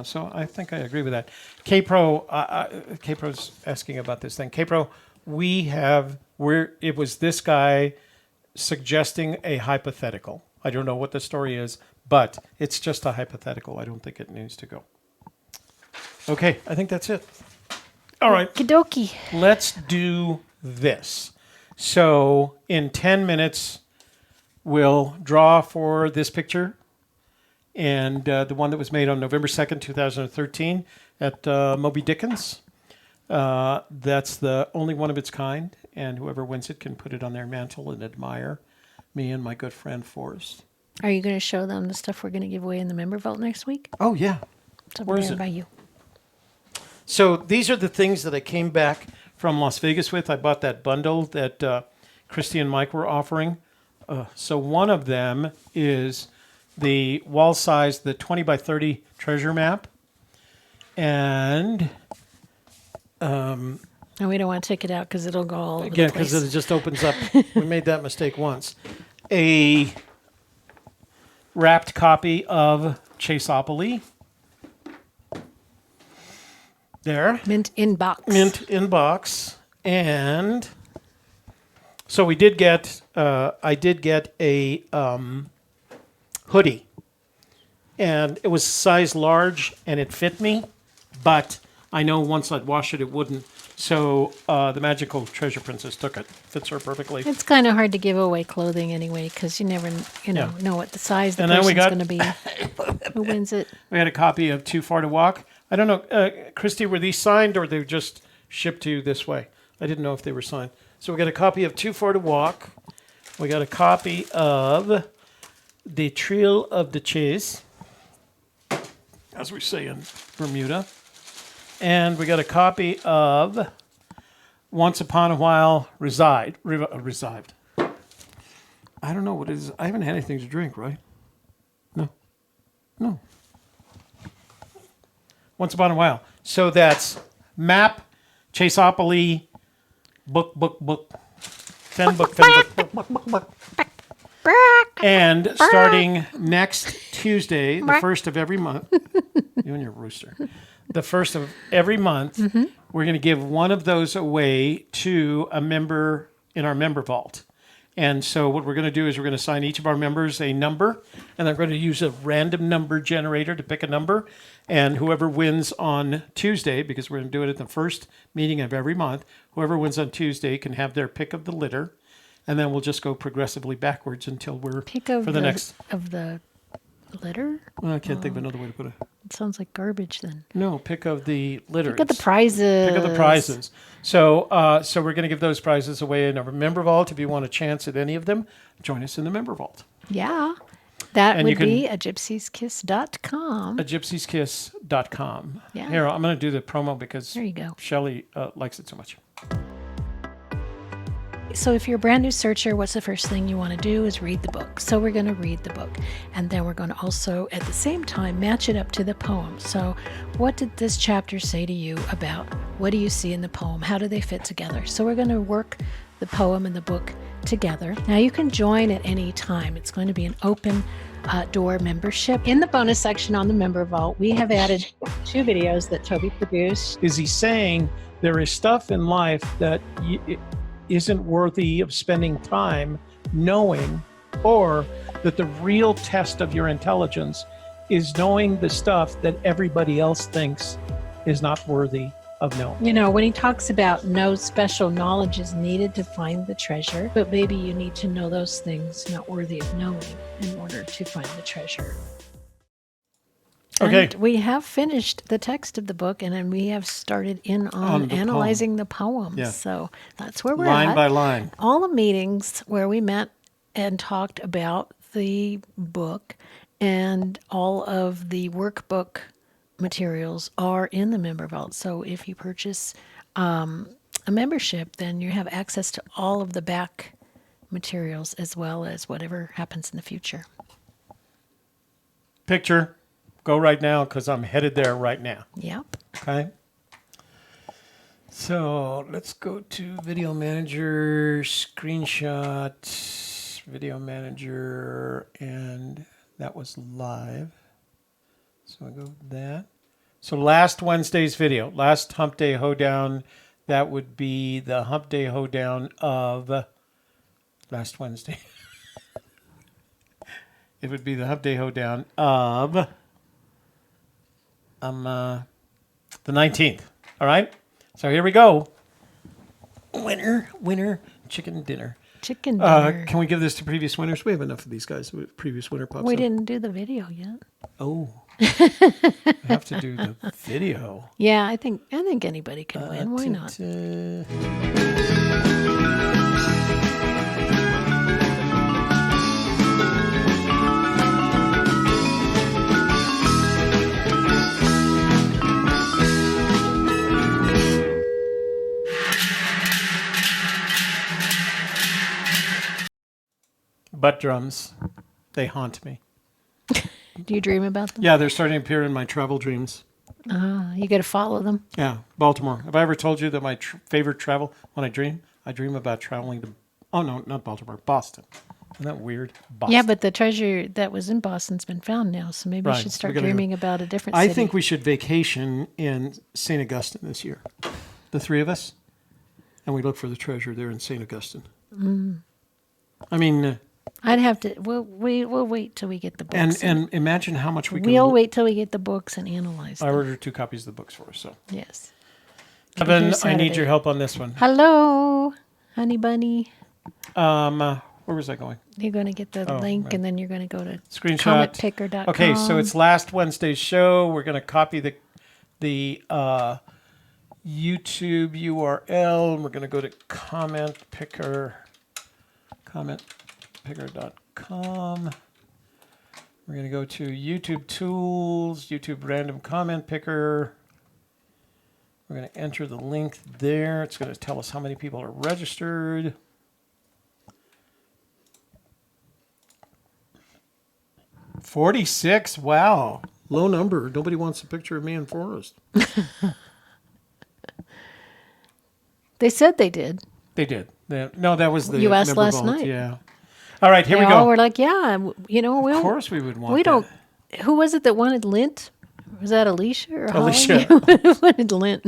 So I think I agree with that. K-Pro's asking about this thing. K-Pro, it was this guy suggesting a hypothetical. I don't know what the story is, but it's just a hypothetical. I don't think it needs to go. Okay, I think that's it. All right. Kidoki. Let's do this. So in 10 minutes, we'll draw for this picture and the one that was made on November 2nd, 2013 at Moby Dickens. That's the only one of its kind, and whoever wins it can put it on their mantle and admire me and my good friend Forrest. Are you going to show them the stuff we're going to give away in the member vault next week? Oh, yeah. It's over Where is there it? by you. So these are the things that I came back from Las Vegas with. I bought that bundle that Christy and Mike were offering. So one of them is the wall size, the 20 by 30 treasure map. And And we don't want to take it out because it'll go all over again, the place. because it just opens up. We made that mistake once. A wrapped copy of Chaseopoly. there. Mint in box. Mint in box. And so we did get, I did get a hoodie. And it was size large and it fit me, but I know once I'd wash it, it wouldn't. So the Magical Treasure Princess took it. Fits her perfectly. It's kind of hard to give away clothing anyway because you never, know what the size the person's going to be. Who wins it? We had a copy of Too Far to Walk. I don't know, Christy, were these signed or they were just shipped to you this way? I didn't know if they were signed. So we got a copy of Too Far to Walk. We got a copy of The Trail of the Chase, as we say in Bermuda. And we got a copy of Once Upon a While Revived. I don't know what it is. I haven't had anything to drink, right? No. Once Upon a While. So that's map, Chaseopoly, book. Fenn book. And starting next Tuesday, the first of every month, you and your rooster, the first of every month, we're going to give one of those away to a member in our member vault. And so what we're going to do is we're going to assign each of our members a number, and they're going to use a random number generator to pick a number. And whoever wins on Tuesday, because we're going to do it at the first meeting of every month, whoever wins on Tuesday can have their pick of the litter. And then we'll just go progressively backwards until we're for the next of the litter. Well, I can't think of another way to put it. It sounds like garbage then. No, pick of the litter. Pick of the prizes. Pick of the prizes. So, so we're going to give those prizes away in our member vault. If you want a chance at any of them, join us in the member vault. Yeah, that would be a gypsieskiss.com. A gypsieskiss.com. Yeah. Here, I'm going to do the promo because there you go. Shelley likes it so much. So if you're a brand new searcher, what's the first thing you want to do is read the book. So we're going to read the book. And then we're going to also, at the same time, match it up to the poem. So what did this chapter say to you about what do you see in the poem? How do they fit together? So we're going to work the poem and the book together. Now you can join at any time. It's going to be an open door membership. In the bonus section on the member vault, we have added 2 videos that Toby produced. Is he saying there is stuff in life that isn't worthy of spending time knowing, or that the real test of your intelligence is knowing the stuff that everybody else thinks is not worthy of knowing? You know, when he talks about no special knowledge is needed to find the treasure, but maybe you need to know those things not worthy of knowing in order to find the treasure. Okay. And we have finished the text of the book, and then we have started in on analyzing the poems. Yeah. So that's where we're line at. by line. All the meetings where we met and talked about the book and all of the workbook materials are in the member vault. So if you purchase a membership, then you have access to all of the back materials as well as whatever happens in the future. Picture. Go right now because I'm headed there right now. Yep. Okay. So let's go to Video Manager, Screenshot, Video Manager, and that was live. So I go with that. So last Wednesday's video, last Humpday Hoedown, that would be the Humpday Hoedown of last Wednesday. It would be the Humpday Hoedown of the 19th. All right. So here we go. Winner, chicken dinner. Chicken dinner. Can we give this to previous winners? We have enough of these guys. Previous winner pops We up. didn't do the video yet. Oh. I have to do the video. Yeah, I think anybody can win. Why not? Butt drums, they haunt me. Do you dream about them? Yeah, they're starting to appear in my travel dreams. You got to follow them. Yeah, Baltimore. Have I ever told you that my favorite travel, when I dream about traveling to, oh no, not Baltimore, Boston. Isn't that weird? Boston. Yeah, but the treasure that was in Boston's been found now, so maybe we Right, should so start we gotta go. dreaming about a different I city. think we should vacation in St. Augustine this year. The three of us. And we look for the treasure there in St. Augustine. I mean, I'd have to. We'll wait till we get the books. and imagine how much we can. We'll wait till we get the books and analyze I them. ordered 2 copies of the books for us. So, Yes. Kevin, Here I need Saturday. your help on this one. Hello, honey bunny. Where was I going? You're going to get the link, right. and then you're going to go to Screenshot. cometpicker.com. Okay, so it's last Wednesday's show. We're going to copy the YouTube URL, and we're going to go to cometpicker.com. We're going to go to YouTube Tools, YouTube Random Comment Picker. We're going to enter the link there. It's going to tell us how many people are registered. $46. Wow. Low number. Nobody wants a picture of me and Forrest. They said they did. They did. No, that was the You asked member last vote, night. Yeah. All right, here They we all go. were like, yeah, we'll. Of course we would want We that. don't. Who was it that wanted lint? Was that Alicia or Alicia. Holly? Who wanted lint?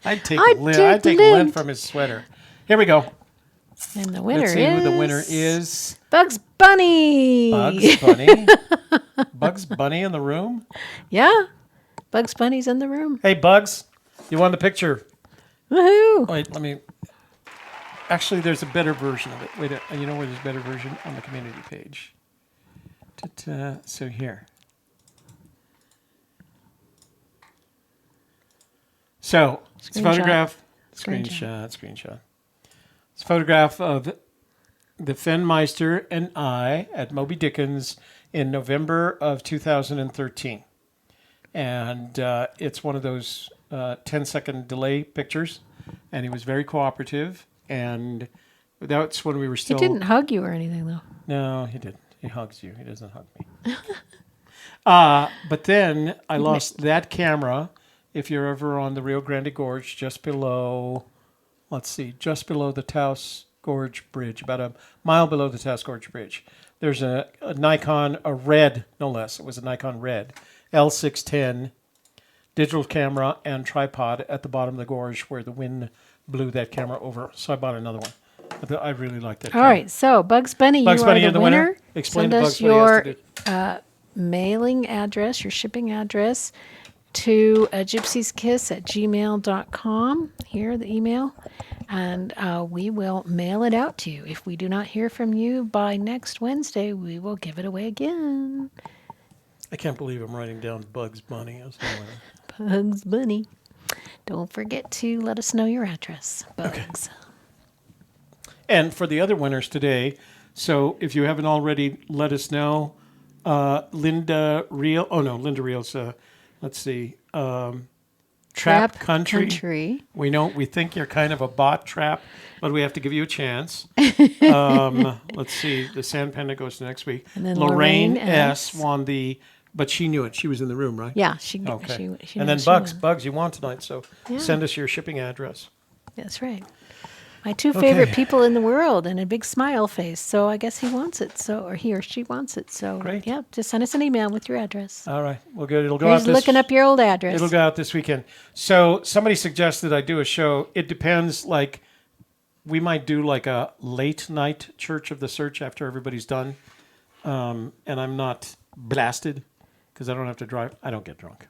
I'd take I'd lint. take I'd take lint lint. from his sweater. Here we go. And the winner Let's see is who the winner is. Bugs Bunny. Bugs Bunny. Bugs Bunny in the room. Yeah, Bugs Bunny's in the room. Hey, Bugs, you won the picture. Woohoo! Wait, let me. Actually, there's a better version of it. Wait, you know where there's a better version? On the community page. Ta-ta. So here. So, it's a Screenshot. photograph. Screenshot. Screenshot. It's a photograph of the Fenmeister and I at Moby Dickens in November of 2013. And it's one of those 10-second delay pictures. And he was very cooperative. And that's when we were He still... didn't hug you or anything, though. No, he didn't. He hugs you. He doesn't hug me. But then I lost that camera. If you're ever on the Rio Grande Gorge, just below, just below the Taos Gorge Bridge, about a mile below the Taos Gorge Bridge, there's a Nikon, a red, no less. It was a Nikon red, L610, digital camera and tripod at the bottom of the gorge where the wind blew that camera over. So I bought another one. I really like that All camera. right, so Bugs Bunny, Bugs you Bunny, are you're the the winner. winner. Explain Send to us Bugs what he has to your mailing address, your shipping address, to Gypsy's Kiss at gmail.com. Here, the email. And we will mail it out to you. If we do not hear from you by next Wednesday, we will give it away again. I can't believe I'm writing down Bugs Bunny as the winner. Bugs Bunny. Don't forget to let us know your address, Bugs. And for the other winners today, so if you haven't already, let us know. Linda Reel's, let's see, Trap Country. We think you're kind of a bot trap, but we have to give you a chance. Let's see, the Sand Panda goes to next week. And then Lorraine Lorraine S. S. won but she knew it. She was in the room, right? Yeah, she Okay. she And then knows she won. Bugs, you won tonight, so Yeah. send us your shipping address. That's right. My two favorite Okay. people in the world and a big smile face. So I guess he wants it. Or he or she wants it. So Great. yeah, just send us an email with your address. All right, well, good. It'll go Here's out this looking up your old address. It'll go out this weekend. So somebody suggested I do a show. It depends. Like, we might do like a late night Church of the Search after everybody's done, and I'm not blasted because I don't have to drive. I don't get drunk,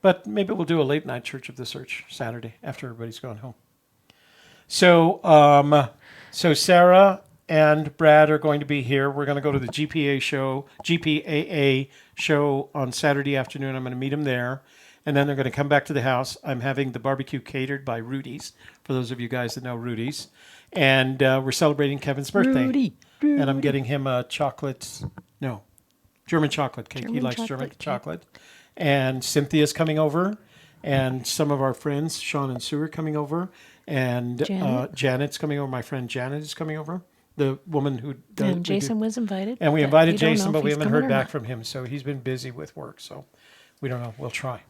but maybe we'll do a late night Church of the Search Saturday after everybody's gone home. So, so Sarah and Brad are going to be here. We're going to go to the GPAA show on Saturday afternoon. I'm going to meet them there. And then they're going to come back to the house. I'm having the barbecue catered by Rudy's, for those of you guys that know Rudy's. And we're celebrating Kevin's birthday. Rudy. And I'm getting him a German chocolate cake. He German likes chocolate German cake. chocolate. And Cynthia's coming over. And some of our friends, Sean and Sue, are coming over. And Janet. Janet's coming over. My friend Janet is coming over. The woman who does. And Jason was invited. And we but invited don't know Jason, if but we he's haven't coming heard or back not. from him. So he's been busy with work. So we don't know. We'll try.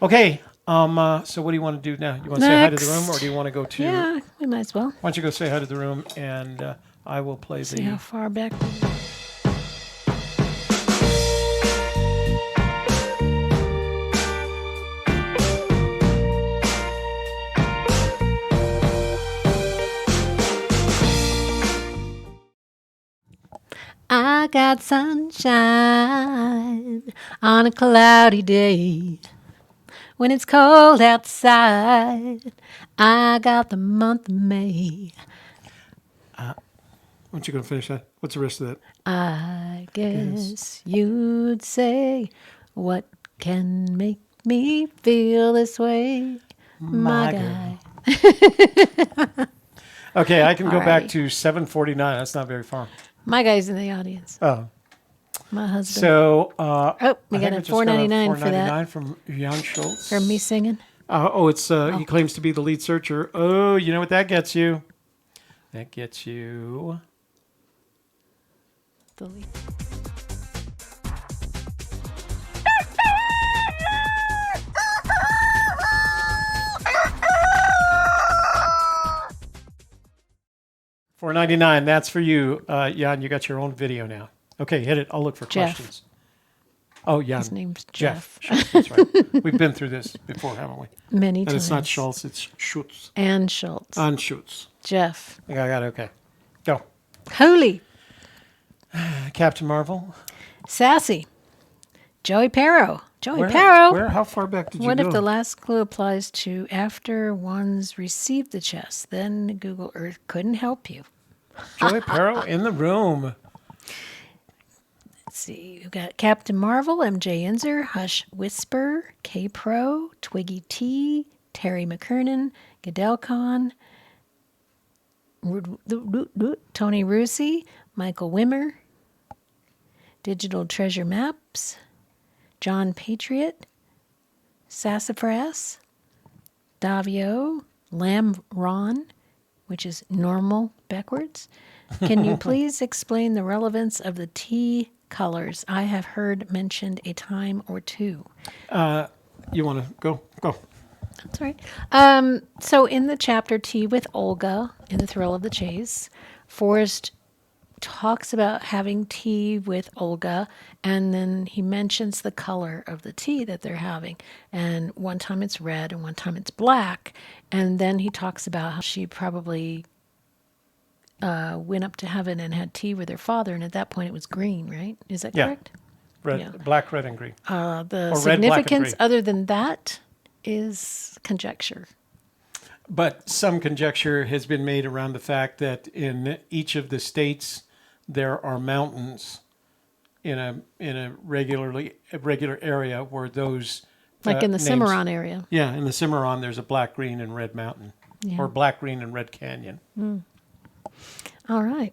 Okay. So what do you want to do now? You want to say hi to the room, or do you want to go to? Yeah, we might as well. Why don't you go say hi to the room? And I will play See how the... far back. I got sunshine on a cloudy day. When it's cold outside, I got the month of May. Aren't you going to finish that? What's the rest of that? I guess you'd say, what can make me feel this way? My guy. Okay, I can go back Alrighty. to 7:49. That's not very far. My guy's in the audience. Oh. My husband. So, we got a $4.99 for that. $4.99 from Jan Schultz. For me singing. It's he claims to be the lead searcher. Oh, you know what that gets you? That gets you. The lead. $4.99. That's for you, Jan. You got your own video now. Okay, hit it. I'll look for Jeff. questions. Oh, Jan. His name's Jeff. Schultz, that's right. We've been through this before, haven't we? Many And times. it's not Schultz, it's Schutz. And Schultz. On Schutz. Jeff. I got it. Okay. Go. Holy. Captain Marvel. Sassy. Joey Perro. Joey Where? Perro. How far back did you What go? if the last clue applies to after one's received the chest? Then Google Earth couldn't help you. Joey Perro in the room. Let's see. We've got Captain Marvel, MJ Inzer, Hush Whisper, K Pro, Twiggy T, Terry McKernan, Goodell Tony Rusi, Michael Wimmer, Digital Treasure Maps, John Patriot, Sassafras, Davio, Lamb Ron, which is normal backwards. Can you please explain the relevance of the T colors? I have heard mentioned a time or two. You want to go? Go. That's right. So in the chapter Tea with Olga, in The Thrill of the Chase, Forrest talks about having tea with Olga, and then he mentions the color of the tea that they're having. And one time it's red and one time it's black. And then he talks about how she probably went up to heaven and had tea with her father, and at that point it was green, right? Is that Yeah. correct? Red, Yeah. Black, red, and green. The Or red, black, and significance green. other than that is conjecture. But some conjecture has been made around the fact that in each of the states there are mountains in a regular area where those Like in the names- Cimarron area. Yeah, in the Cimarron there's a black, green, and red mountain, Yeah. or black, green, and red canyon. All right.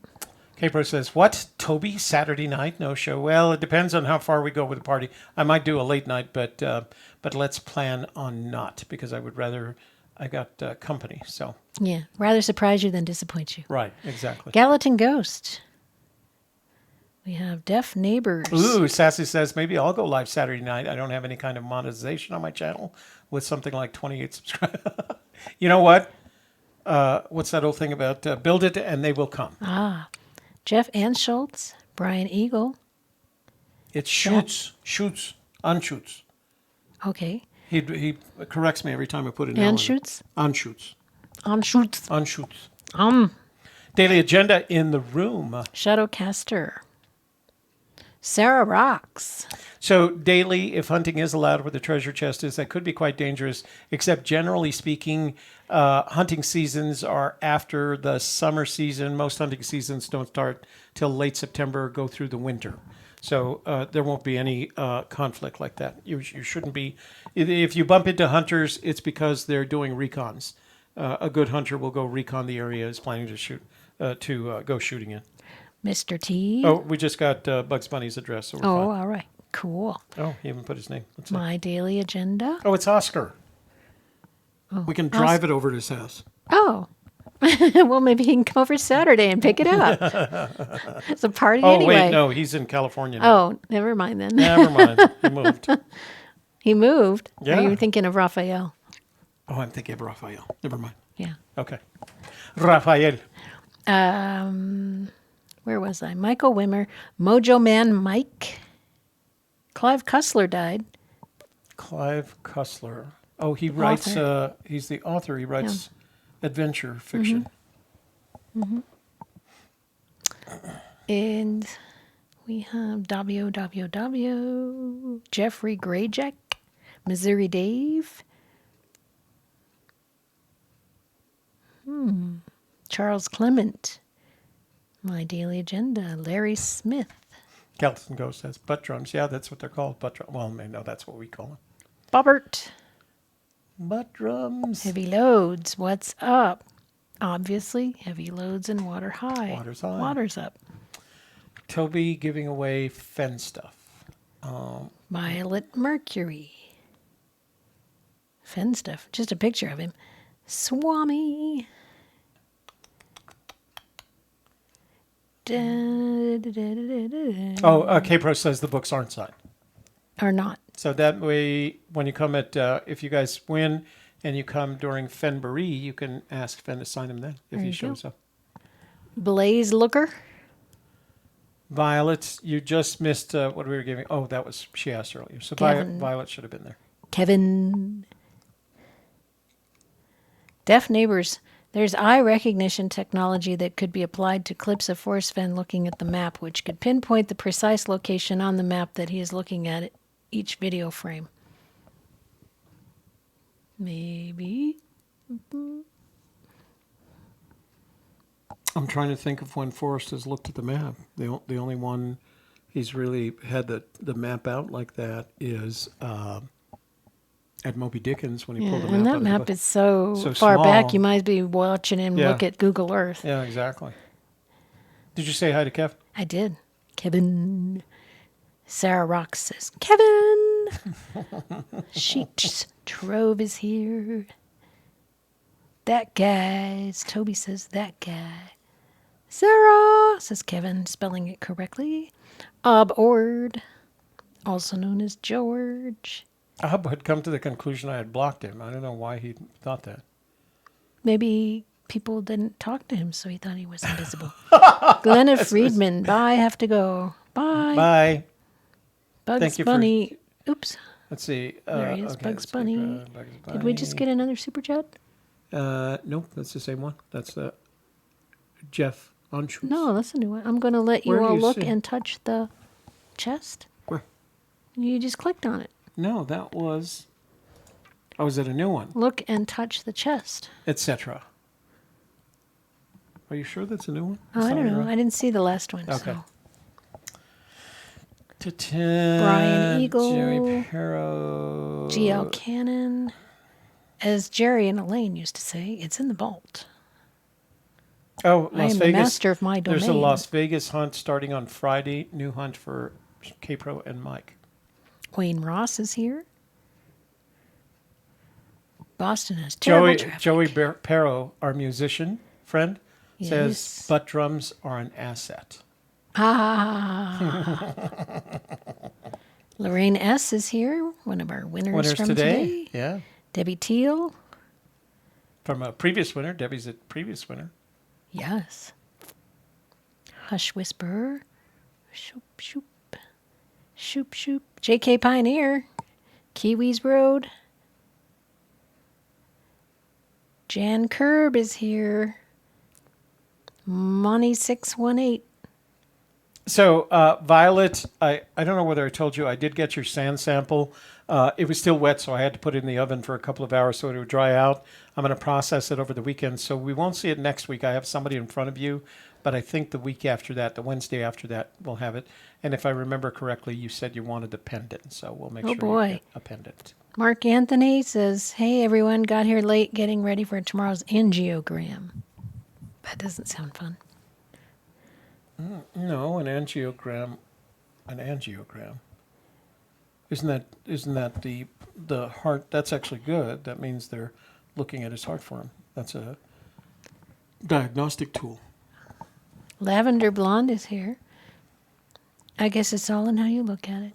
K-Pro says, what? Toby, Saturday night? No show? Well, it depends on how far we go with the party. I might do a late night, but let's plan on not, because I would rather, I got company, so. Yeah. Rather surprise you than disappoint you. Right, exactly. Gallatin Ghost. We have Deaf Neighbors. Ooh, Sassy says, maybe I'll go live Saturday night. I don't have any kind of monetization on my channel with something like 28 subscribers. You know what? What's that old thing about build it and they will come? Jeff Anschultz. Brian Eagle. It shoots, unshoots. Okay. He corrects me every time I put an L in it. Anschutz. Unshoots. Anschutz. Unshoots. Daily Agenda in the room. Shadowcaster. Sarah Rocks. So daily, if hunting is allowed where the treasure chest is, that could be quite dangerous, except generally speaking, hunting seasons are after the summer season. Most hunting seasons don't start till late September, go through the winter. So there won't be any conflict like that. You shouldn't be. If you bump into hunters, it's because they're doing recons. A good hunter will go recon the area, is planning to shoot, go shooting in. Mr. T. Oh, we just got Bugs Bunny's address, so we're Oh, fine. all right. Cool. Oh, he even put his name. Let's see. My Daily Agenda. Oh, it's Oscar. We can drive it over to his house. Oh. Well, maybe he can come over Saturday and pick it up. It's a party Oh, anyway. wait, no, he's in California now. Oh, never mind then. Never mind. He moved. He moved? Yeah. Are you thinking of Raphael? Oh, I'm thinking of Raphael. Never mind. Yeah. Okay. Raphael. Where was I? Michael Wimmer, Mojo Man Mike. Clive Cussler died. Clive Cussler. Oh, he The writes, author. he's the author. He writes adventure fiction. And we have WWW, Jeffrey Grayjack, Missouri Dave, Charles Clement, My Daily Agenda, Larry Smith, Kelton Ghost says butt drums. Yeah, that's what they're called. Butt drums. Well, no, that's what we call them. Bobbert, Butt drums. Heavy Loads, what's up? Obviously, Heavy Loads and Water High. Water's high. Water's up. Toby giving away Fenn stuff. Violet Mercury. Fenn stuff. Just a picture of him. Swami. K-Pro says the books aren't signed. Or not. So that way, when you come at, if you guys win and you come during Fenbury, you can ask Fenn to sign them then if There he you shows go. up. Blaze Looker. Violet, you just missed what we were giving. Oh, that was, she asked earlier. So Kevin. Violet should have been there. Kevin. Deaf Neighbors. There's eye recognition technology that could be applied to clips of Forrest Fenn looking at the map, which could pinpoint the precise location on the map that he is looking at each video frame. Maybe. I'm trying to think of when Forrest has looked at the map. The only one he's really had the map out like that is at Moby Dickens when he pulled the map And out that of the map book. is so So far back, small. you might be watching him Yeah. look at Google Earth. Yeah, exactly. Did you say hi to Kev? I did. Kevin. Sarah Rock says, Kevin! Sheets Trove is here. That guy. Toby says, that guy. Sarah, says Kevin, spelling it correctly. Ob Ord, also known as George. Ab had come to the conclusion I had blocked him. I don't know why he thought that. Maybe people didn't talk to him, so he thought he was invisible. Glenna Friedman, bye, have to go. Bye. Bye. Bugs Thank you Bunny. Oops, Let's see. there he is, okay, Bugs let's Bunny. see, Bugs Did we just get another super chat? Nope, that's the same one. That's Jeff Anschutz. No, that's a new one. I'm going to let you Where do all you look see? and touch the chest. Where? You just clicked on it. No, that was. Oh, is it a new one? Look and touch the chest. Etc. Are you sure that's a new one? Oh, That's I not don't know. your own? I didn't see the last one. Okay. So. Brian Eagle. Jerry Perro. GL Cannon. As Jerry and Elaine used to say, it's in the vault. Oh, I Las am Vegas. the master of my domain. There's a Las Vegas hunt starting on Friday. New hunt for K-Pro and Mike. Wayne Ross is here. Boston has terrible traffic. Joey Perro, our musician friend, Yes. says butt drums are an asset. Lorraine S. is here, one of our winners from today. Yeah. Debbie Teal. From a previous winner. Debbie's a previous winner. Yes. Hush Whisperer. Shoop, shoop. Shoop, shoop. J.K. Pioneer. Kiwis Road. Jan Curb is here. Money 618. So, Violet, I don't know whether I told you, I did get your sand sample. It was still wet, so I had to put it in the oven for a couple of hours so it would dry out. I'm going to process it over the weekend, so we won't see it next week. I have somebody in front of you, but I think the week after that, the Wednesday after that, we'll have it. And if I remember correctly, you said you wanted a pendant, so we'll make sure boy. you get a pendant. Mark Anthony says, hey, everyone, got here late getting ready for tomorrow's angiogram. That doesn't sound fun. No, an angiogram. Isn't that the heart? That's actually good. That means they're looking at his heart for him. That's a diagnostic tool. Lavender Blonde is here. I guess it's all in how you look at it.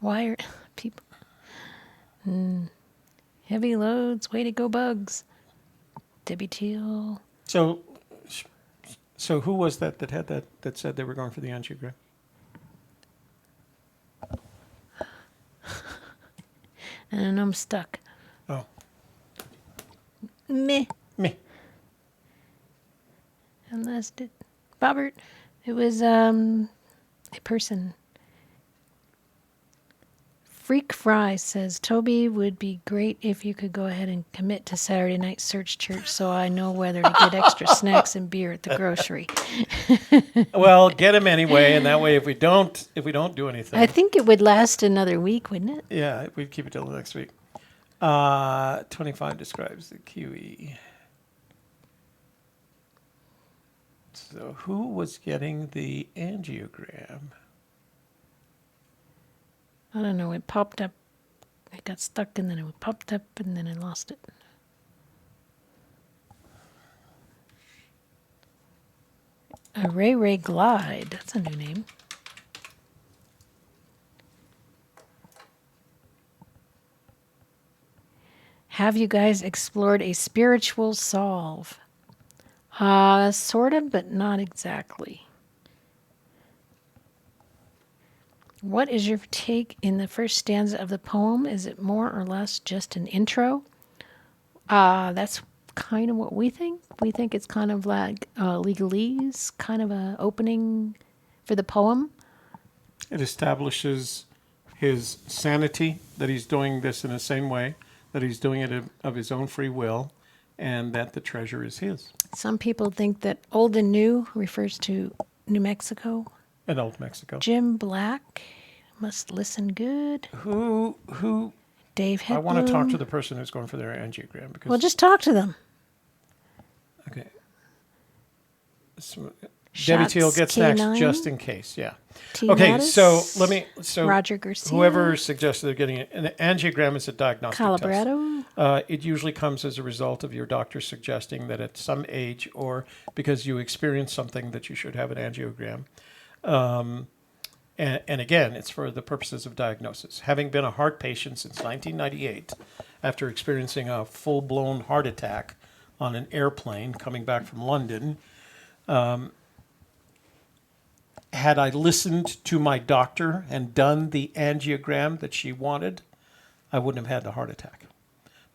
Why are people... Heavy Loads, way to go, Bugs. Debbie Teal. So, so who was that had that said they were going for the angiogram? And I'm stuck. Oh, Meh. me. Unless it, Robert, it was a person. Freak Fry says, Toby, would be great if you could go ahead and commit to Saturday night search church so I know whether to get extra snacks and beer at the grocery. Well, get him anyway, and that way, if we don't do anything, I think it would last another week, wouldn't it? yeah, we'd keep it till the next week. 25 describes the QE. So who was getting the angiogram? I don't know. It popped up. It got stuck, and then it popped up, and then I lost it. A Ray Glide. That's a new name. Have you guys explored a spiritual solve? Sort of, but not exactly. What is your take in the first stanza of the poem? Is it more or less just an intro? That's kind of what we think. We think it's kind of like legalese, kind of a opening for the poem. It establishes his sanity, that he's doing this in a sane way, that he's doing it of his own free will, and that the treasure is his. Some people think that old and new refers to New Mexico. In Old Mexico. Jim Black must listen good. Who? Dave Hedlund. I want to talk to the person who's going for their angiogram because. Well, just talk to them. Okay. So, Debbie Teal gets K9. next, just in case. Yeah. T. Okay, Mattis, so let me. So Roger Garcia. whoever suggested they're getting it, an angiogram is a diagnostic Calabrado. test. It usually comes as a result of your doctor suggesting that at some age or because you experience something that you should have an angiogram. And again, it's for the purposes of diagnosis. Having been a heart patient since 1998, after experiencing a full-blown heart attack on an airplane coming back from London, had I listened to my doctor and done the angiogram that she wanted, I wouldn't have had the heart attack.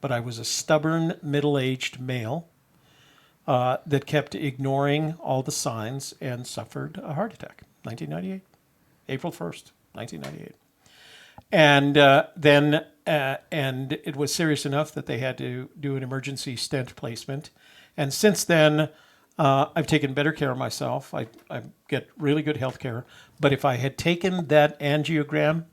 But I was a stubborn, middle-aged male that kept ignoring all the signs and suffered a heart attack. 1998, April 1st, 1998. And and it was serious enough that they had to do an emergency stent placement. And since then, I've taken better care of myself. I get really good health care. But if I had taken that angiogram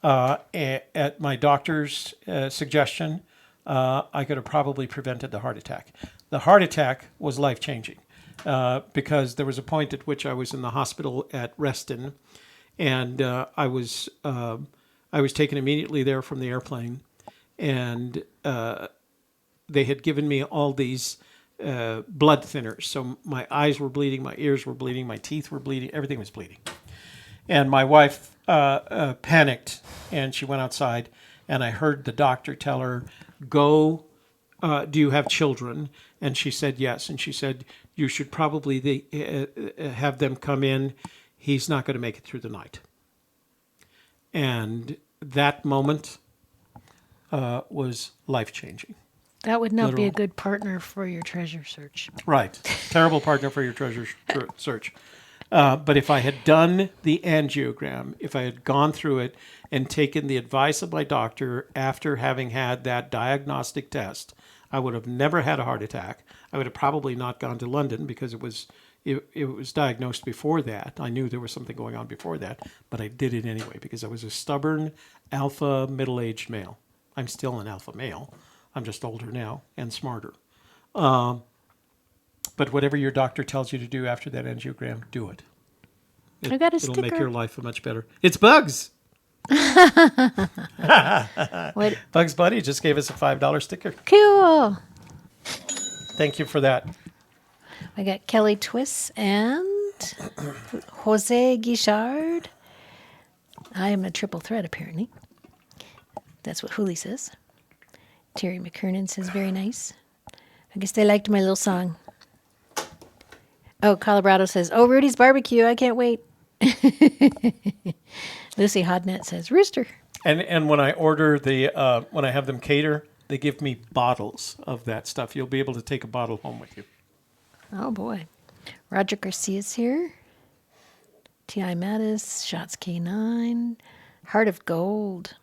at my doctor's suggestion, I could have probably prevented the heart attack. The heart attack was life-changing because there was a point at which I was in the hospital at Reston, and I was taken immediately there from the airplane, and they had given me all these blood thinners. So my eyes were bleeding, my ears were bleeding, my teeth were bleeding, everything was bleeding. And my wife panicked, and she went outside, and I heard the doctor tell her, go, do you have children? And she said yes. And she said, you should probably have them come in. He's not going to make it through the night. And that moment was life-changing. That would not be Literal. a good partner for your treasure search. Right. Terrible partner for your treasure search. But if I had done the angiogram, if I had gone through it and taken the advice of my doctor after having had that diagnostic test, I would have never had a heart attack. I would have probably not gone to London because it was diagnosed before that. I knew there was something going on before that, but I did it anyway because I was a stubborn alpha middle-aged male. I'm still an alpha male. I'm just older now and smarter. But whatever your doctor tells you to do after that angiogram, do it. I got a It'll make sticker. your life much better. It's Bugs. What? Bugs Bunny just gave us a $5 sticker. Cool. Thank you for that. I got Kelly Twiss and Jose Guichard. I am a triple threat, apparently. That's what Hooli says. Terry McKernan says, very nice. I guess they liked my little song. Oh, Colorado says, "Oh, Rudy's barbecue! I can't wait." Lucy Hodnet says, "Rooster." And when I order when I have them cater, they give me bottles of that stuff. You'll be able to take a bottle home with you. Oh boy, Roger Garcia's here. T.I. Mattis, Shots K9, Heart of Gold.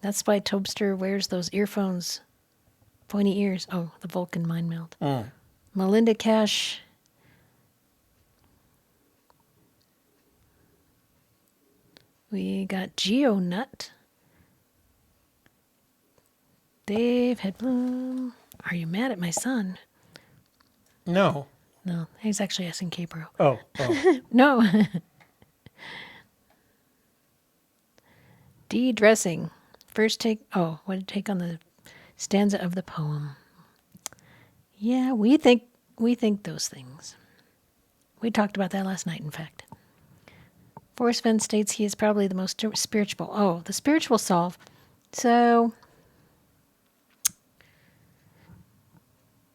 That's why Tobster wears those earphones, pointy ears. Oh, the Vulcan mind meld. Melinda Cash. We got GeoNut. Dave Headbloom. Are you mad at my son? No. No, he's actually asking Cabro. Oh. No. D. Dressing. First take. Oh, what a take on the stanza of the poem. Yeah, we think those things. We talked about that last night, in fact. Forrest Fenn states he is probably the most spiritual. Oh, the spiritual solve. So,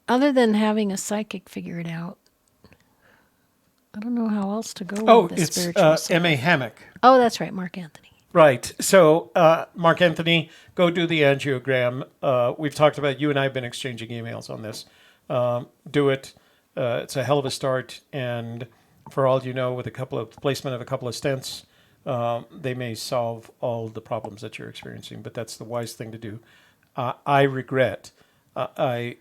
other than having a psychic figure it out, I don't know how else to go with the It's spiritual solve. M.A. Hammock. Oh, that's right, Mark Anthony. Right. So, Mark Anthony, go do the angiogram. We've talked about, you and I have been exchanging emails on this. Do it. It's a hell of a start. And for all you know, with placement of a couple of stents, they may solve all the problems that you're experiencing. But that's the wise thing to do. I regret. I've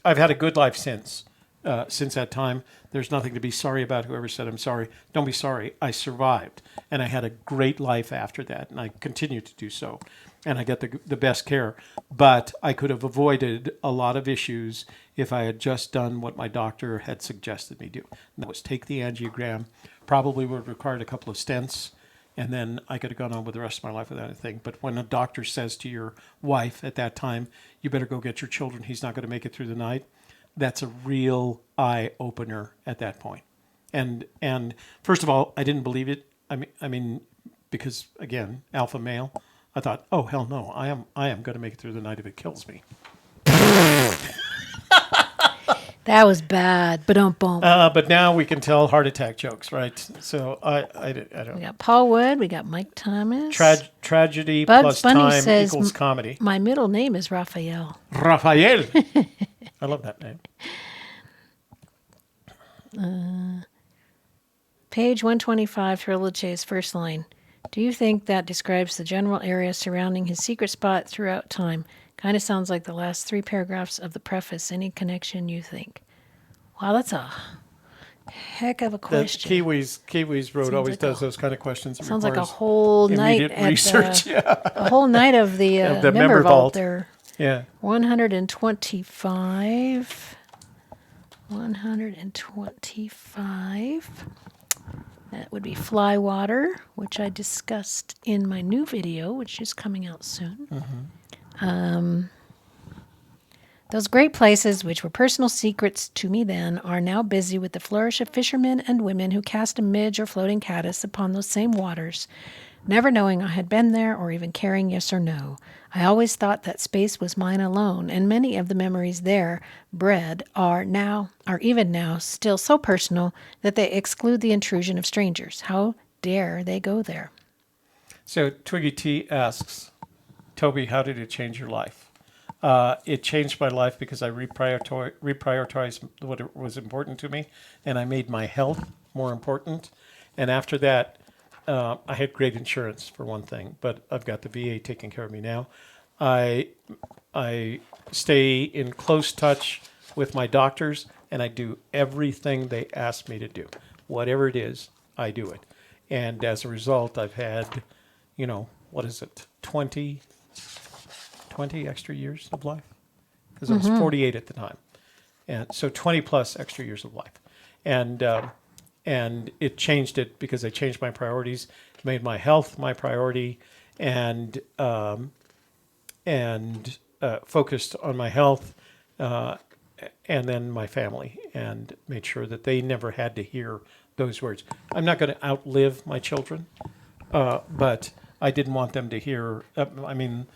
had a good life since that time. There's nothing to be sorry about. Whoever said I'm sorry, don't be sorry. I survived, and I had a great life after that, and I continue to do so, and I get the best care. But I could have avoided a lot of issues if I had just done what my doctor had suggested me do. And that was take the angiogram. Probably would have required a couple of stents, and then I could have gone on with the rest of my life without anything. But when a doctor says to your wife at that time, you better go get your children, he's not going to make it through the night, that's a real eye opener at that point. And first of all, I didn't believe it. I mean, because again, alpha male, I thought, oh hell no, I am going to make it through the night if it kills me. That was bad, but don't bump. But now we can tell heart attack jokes, right? So I don't. We got Paul Wood. We got Mike Thomas. Tragedy Bugs plus Bunny time says, equals comedy. My middle name is Raphael. Raphael. I love that name. Page 125, Trilogy's first line. Do you think that describes the general area surrounding his secret spot throughout time? Kind of sounds like the last 3 paragraphs of the preface. Any connection you think? Wow, that's a heck of a question. Kiwis Road always like does those kind of questions. Sounds like a whole night at research. a whole night of the, member vault there. Yeah. 125. 125. That would be Flywater, which I discussed in my new video, which is coming out soon. Those great places, which were personal secrets to me then, are now busy with the flourish of fishermen and women who cast a midge or floating caddis upon those same waters, never knowing I had been there or even caring yes or no. I always thought that space was mine alone, and many of the memories there bred are even now still so personal that they exclude the intrusion of strangers. How dare they go there? So Twiggy T asks, Toby, how did it change your life? It changed my life because I reprioritized what was important to me, and I made my health more important. And after that, I had great insurance for one thing, but I've got the VA taking care of me now. I stay in close touch with my doctors, and I do everything they ask me to do. Whatever it is, I do it. And as a result, I've had, 20 extra years of life? Because I was 48 at the time. And so 20 plus extra years of life. And it changed it because I changed my priorities, made my health my priority, and focused on my health and then my family, and made sure that they never had to hear those words. I'm not going to outlive my children, but I didn't want them to hear. In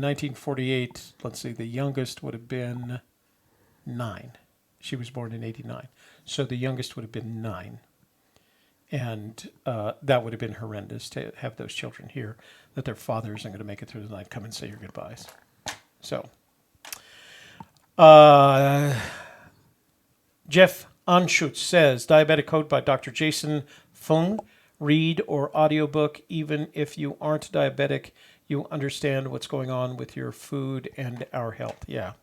1948, let's see, the youngest would have been 9. She was born in 89. So the youngest would have been 9. And that would have been horrendous to have those children hear that their father isn't going to make it through the night, come and say your goodbyes. So, Jeff Anschutz says, Diabetic Code by Dr. Jason Fung. Read or audiobook. Even if you aren't diabetic, you understand what's going on with your food and our health. Yeah.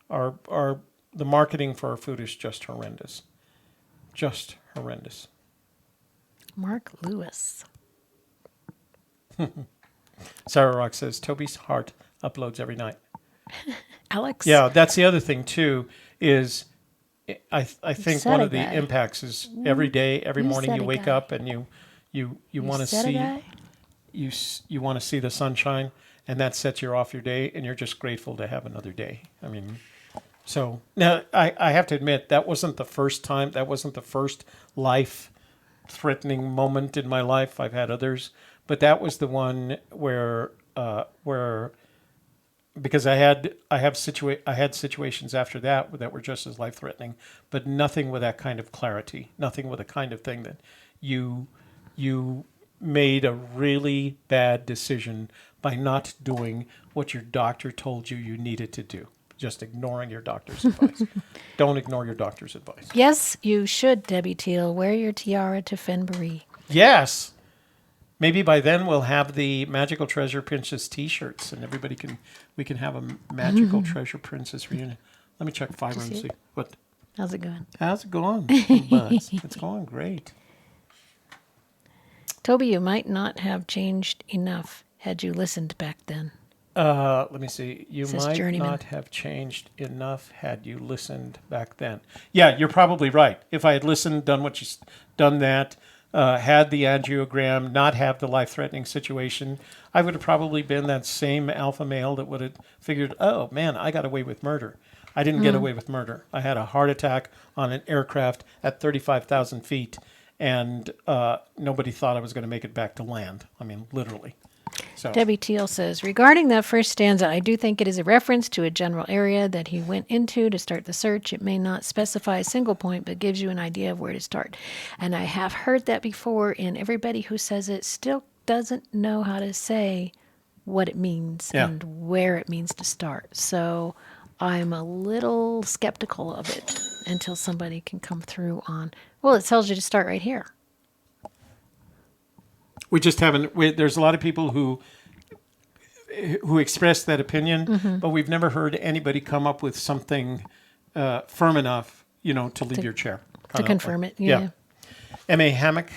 The marketing for our food is just horrendous. Just horrendous. Mark Lewis. Sarah Rock says, Toby's heart uploads every night. Alex? Yeah, that's the other thing, too, is I think one of the guy. impacts is every day, every You morning said you a wake guy. up and you want to said a see guy? you want to see the sunshine, and that sets you off your day, and you're just grateful to have another day. I mean, so now I have to admit that wasn't the first time. That wasn't the first life-threatening moment in my life. I've had others, but that was the one where because I had situations after that were just as life-threatening, but nothing with that kind of clarity, nothing with the kind of thing that you made a really bad decision by not doing what your doctor told you needed to do. Just ignoring your doctor's advice. Don't ignore your doctor's advice. Yes, you should, Debbie Teal. Wear your tiara to Fenbury. Yes. Maybe by then we'll have the Magical Treasure Princess T-shirts, and we can have a Magical Treasure Princess reunion. Let me check Fiverr and see what. How's it going? How's it going? Buzz? It's going great. Toby, you might not have changed enough had you listened back then. Let me see. You Says might Journeyman. not have changed enough had you listened back then. Yeah, you're probably right. If I had listened, done that, had the angiogram, not have the life-threatening situation, I would have probably been that same alpha male that would have figured, oh, man, I got away with murder. I didn't get away with murder. I had a heart attack on an aircraft at 35,000 feet, and nobody thought I was going to make it back to land. I mean, literally. So. Debbie Teal says, regarding that first stanza, I do think it is a reference to a general area that he went into to start the search. It may not specify a single point, but gives you an idea of where to start. And I have heard that before, and everybody who says it still doesn't know how to say what it means and where it means to start. So I'm a little skeptical of it until somebody can come through on, well, it tells you to start right here. We just haven't. There's a lot of people who express that opinion, but we've never heard anybody come up with something firm enough, to leave your chair. To confirm it, yeah. M.A. Hammock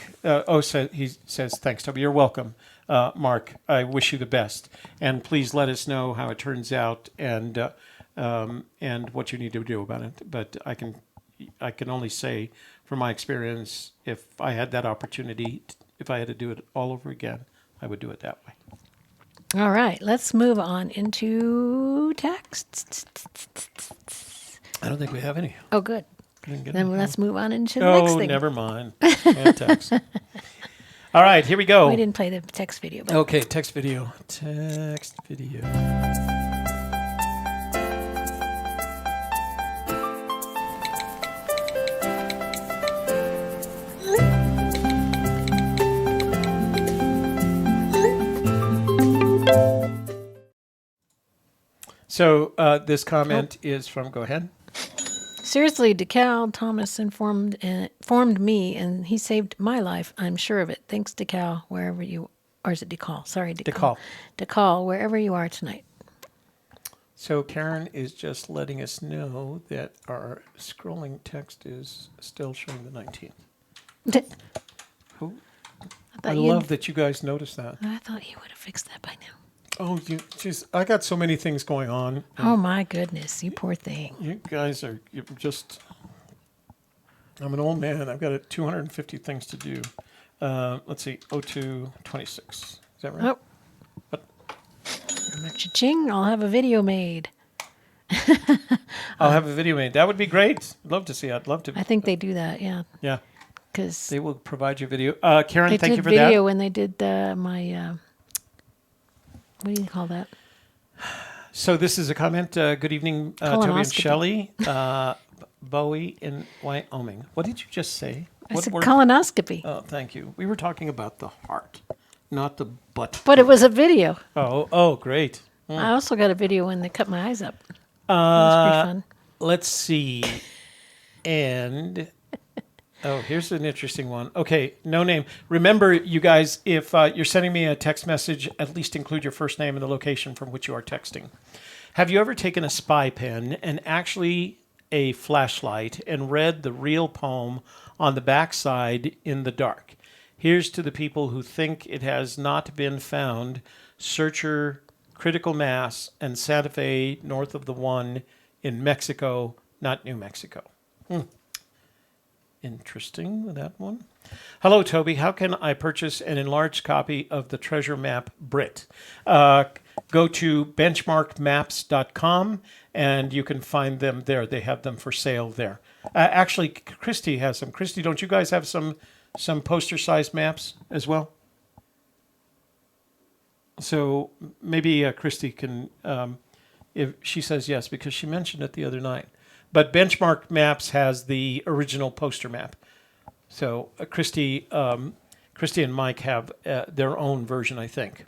he says, thanks, Toby. You're welcome, Mark. I wish you the best, and please let us know how it turns out and what you need to do about it. But I can only say, from my experience, if I had that opportunity. If I had to do it all over again, I would do it that way. All right, let's move on into text. I don't think we have any. Oh, good. Then let's move on into the next Oh, thing. never mind. And text. All right, here we go. We didn't play the text video. But Okay, text video. Text video. So this comment is from, go ahead. seriously, DeCal Thomas informed me, and he saved my life. I'm sure of it. Thanks, DeCal, wherever you, or is it DeCal? Sorry, DeCal. DeCal, wherever you are tonight. So Karen is just letting us know that our scrolling text is still showing the 19th. Who? I love that you guys noticed that. I thought you would have fixed that by now. Oh, I got so many things going on. Oh my goodness, you poor thing. You guys are just. I'm an old man. I've got 250 things to do. Let's see, 0226. Is that right? Oh. What? Cha-ching! I'll have a video made. I'll have a video made. That would be great. I'd love to see it. I'd love to. I think they do that. Yeah. Yeah. Because they will provide you video. Karen, they thank you did for that. video when they did my. What do you call that? So this is a comment. Good evening, Toby and Colonoscopy. Shelley. Bowie in Wyoming. What did you just say? It's a word? colonoscopy. Oh, thank you. We were talking about the heart, not the butt. But it was a video. Oh, great. I also got a video when they cut my eyes up. That was pretty fun. Let's see. And here's an interesting one. Okay, no name. Remember, you guys, if you're sending me a text message, at least include your first name and the location from which you are texting. Have you ever taken a spy pen and actually a flashlight and read the real poem on the backside in the dark? Here's to the people who think it has not been found. Searcher, critical mass, and Santa Fe north of the one in Mexico, not New Mexico. Interesting, that one. Hello, Toby. How can I purchase an enlarged copy of the Treasure Map Brit? Go to benchmarkmaps.com and you can find them there. They have them for sale there. Actually, Christy has some. Christy, don't you guys have some poster-sized maps as well? So maybe Christy can, if she says yes, because she mentioned it the other night. But Benchmark Maps has the original poster map. So Christy and Mike have their own version, I think.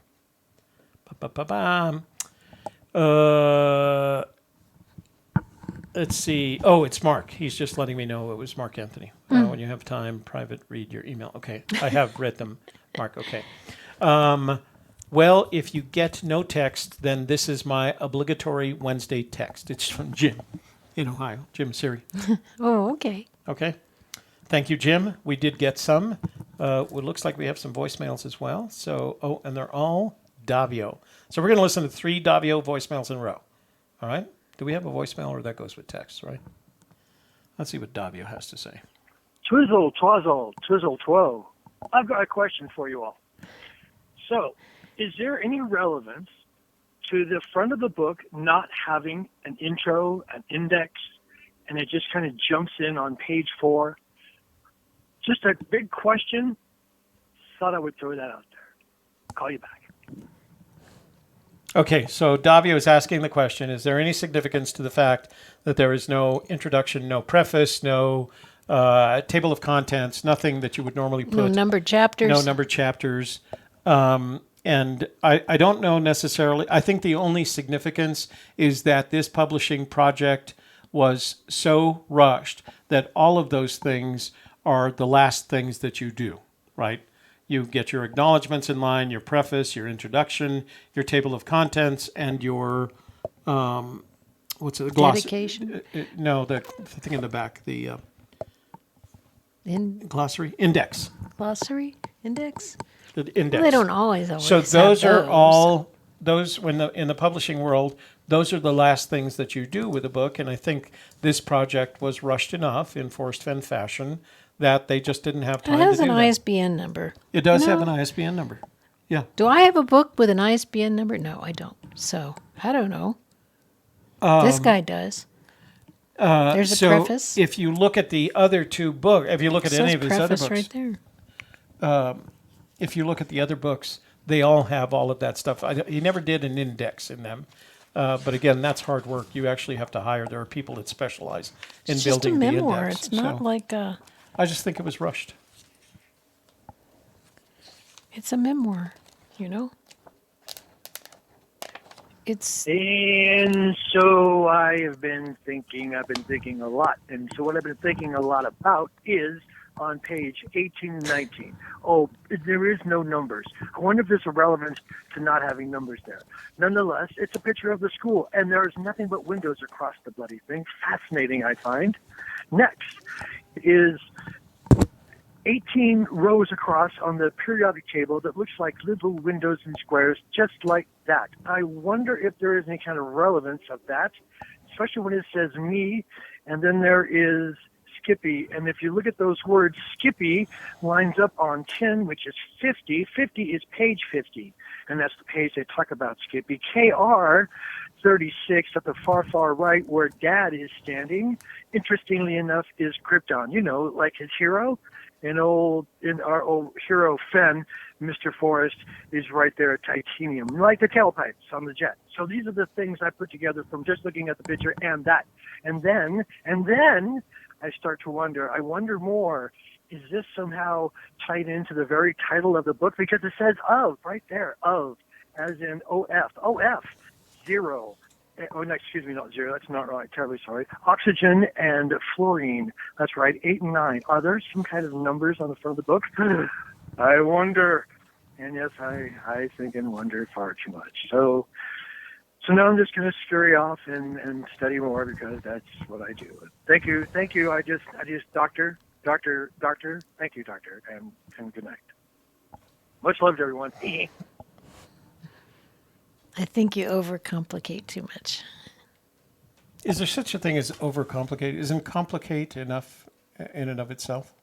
Let's see. Oh, it's Mark. He's just letting me know it was Mark Anthony. When you have time, private, read your email. Okay, I have read them, Mark. Okay. Well, if you get no text, then this is my obligatory Wednesday text. It's from Jim in Ohio. Jim Siri. Oh, okay. Okay. Thank you, Jim. We did get some. It looks like we have some voicemails as well. So, and they're all Davio. So we're going to listen to 3 Davio voicemails in a row. All right? Do we have a voicemail or that goes with text, right? Let's see what Davio has to say. Twizzle, twazzle, twizzle, two. I've got a question for you all. So, is there any relevance to the front of the book not having an intro, an index, and it just kind of jumps in on page 4? Just a big question. Thought I would throw that out there. Call you back. Okay, so Davio is asking the question, is there any significance to the fact that there is no introduction, no preface, no table of contents, nothing that you would normally put? No numbered chapters. No numbered chapters. And I don't know necessarily. I think the only significance is that this publishing project was so rushed that all of those things are the last things that you do, right? You get your acknowledgments in line, your preface, your introduction, your table of contents, and your, what's it? Dedication? No, the thing in the back, the glossary? Index. Glossary? Index? The index. Well, they don't always So have those are those. all, those, when in the publishing world, those are the last things that you do with a book. And I think this project was rushed enough in Forrest Fenn fashion that they just didn't have time It to do has that. an ISBN number. It does You have know? an ISBN number. Yeah. Do I have a book with an ISBN number? No, I don't. So, I don't know. This guy does. There's a So preface. if you look at the other 2 books, if you look at It any says of his other preface books, right there. if you look at the other books, they all have all of that stuff. He never did an index in them. But again, that's hard work. You actually have to hire. There are people that specialize in It's just a building the memoir. index. It's not So like a... I just think it was rushed. It's a memoir, you know? It's... And so I've been thinking a lot. And so what I've been thinking a lot about is on page 18 and 19. Oh, there is no numbers. I wonder if there's a relevance to not having numbers there. Nonetheless, it's a picture of the school, and there's nothing but windows across the bloody thing. Fascinating, I find. Next is 18 rows across on the periodic table that looks like little windows and squares, just like that. I wonder if there is any kind of relevance of that, especially when it says me, and then there is Skippy. And if you look at those words, Skippy lines up on 10, which is 50. 50 is page 50, and that's the page they talk about Skippy. KR 36 at the far, far right where Dad is standing, interestingly enough, is Krypton. You know, like his hero. in our old hero Fenn, Mr. Forrest, is right there at titanium, like the tailpipes on the jet. So these are the things I put together from just looking at the picture and that. And then I start to wonder. I wonder more. Is this somehow tied into the very title of the book? Because it says of right there, of, as in OF, zero. Oh, no, excuse me, not zero. That's not right. Terribly sorry. Oxygen and fluorine. That's right, 8 and 9. Are there some kind of numbers on the front of the book? I wonder. And yes, I think and wonder far too much. So now I'm just going to scurry off and study more because that's what I do. Thank you. I just, doctor, thank you, doctor, and good night. Much love to everyone. I think you overcomplicate too much. Is there such a thing as overcomplicate? Isn't complicate enough in and of itself?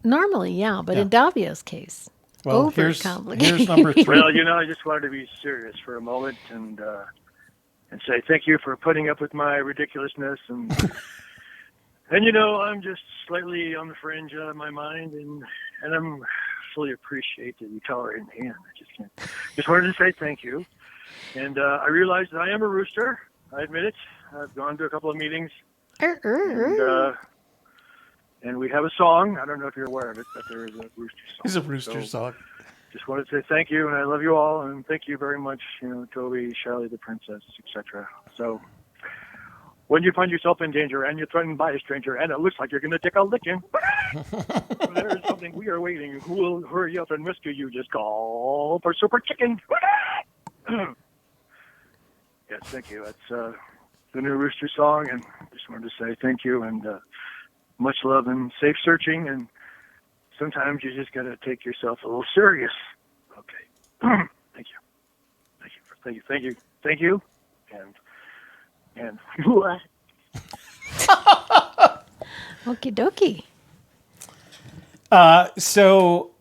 Normally, yeah, but in Davio's case, Well, here's overcomplicate. number 3. Well, I just wanted to be serious for a moment and say thank you for putting up with my ridiculousness and I'm just slightly on the fringe of my mind and I'm fully appreciate that you tolerate me. And I just wanted to say thank you. And I realize that I am a rooster. I admit it. I've gone to a couple of meetings. And we have a song. I don't know if you're aware of it, but there is a rooster song. It's a rooster song. Just wanted to say thank you, and I love you all, and thank you very much, Toby, Shelley, the princess, etc. So, when you find yourself in danger and you're threatened by a stranger, and it looks like you're going to take a licking, there is something we are waiting. Who will hurry up and rescue you? Just call for Super Chicken. Yes, thank you. That's the new rooster song, and just wanted to say thank you and much love and safe searching. And sometimes you just got to take yourself a little serious. Okay. Thank you. And what? Okie dokie. So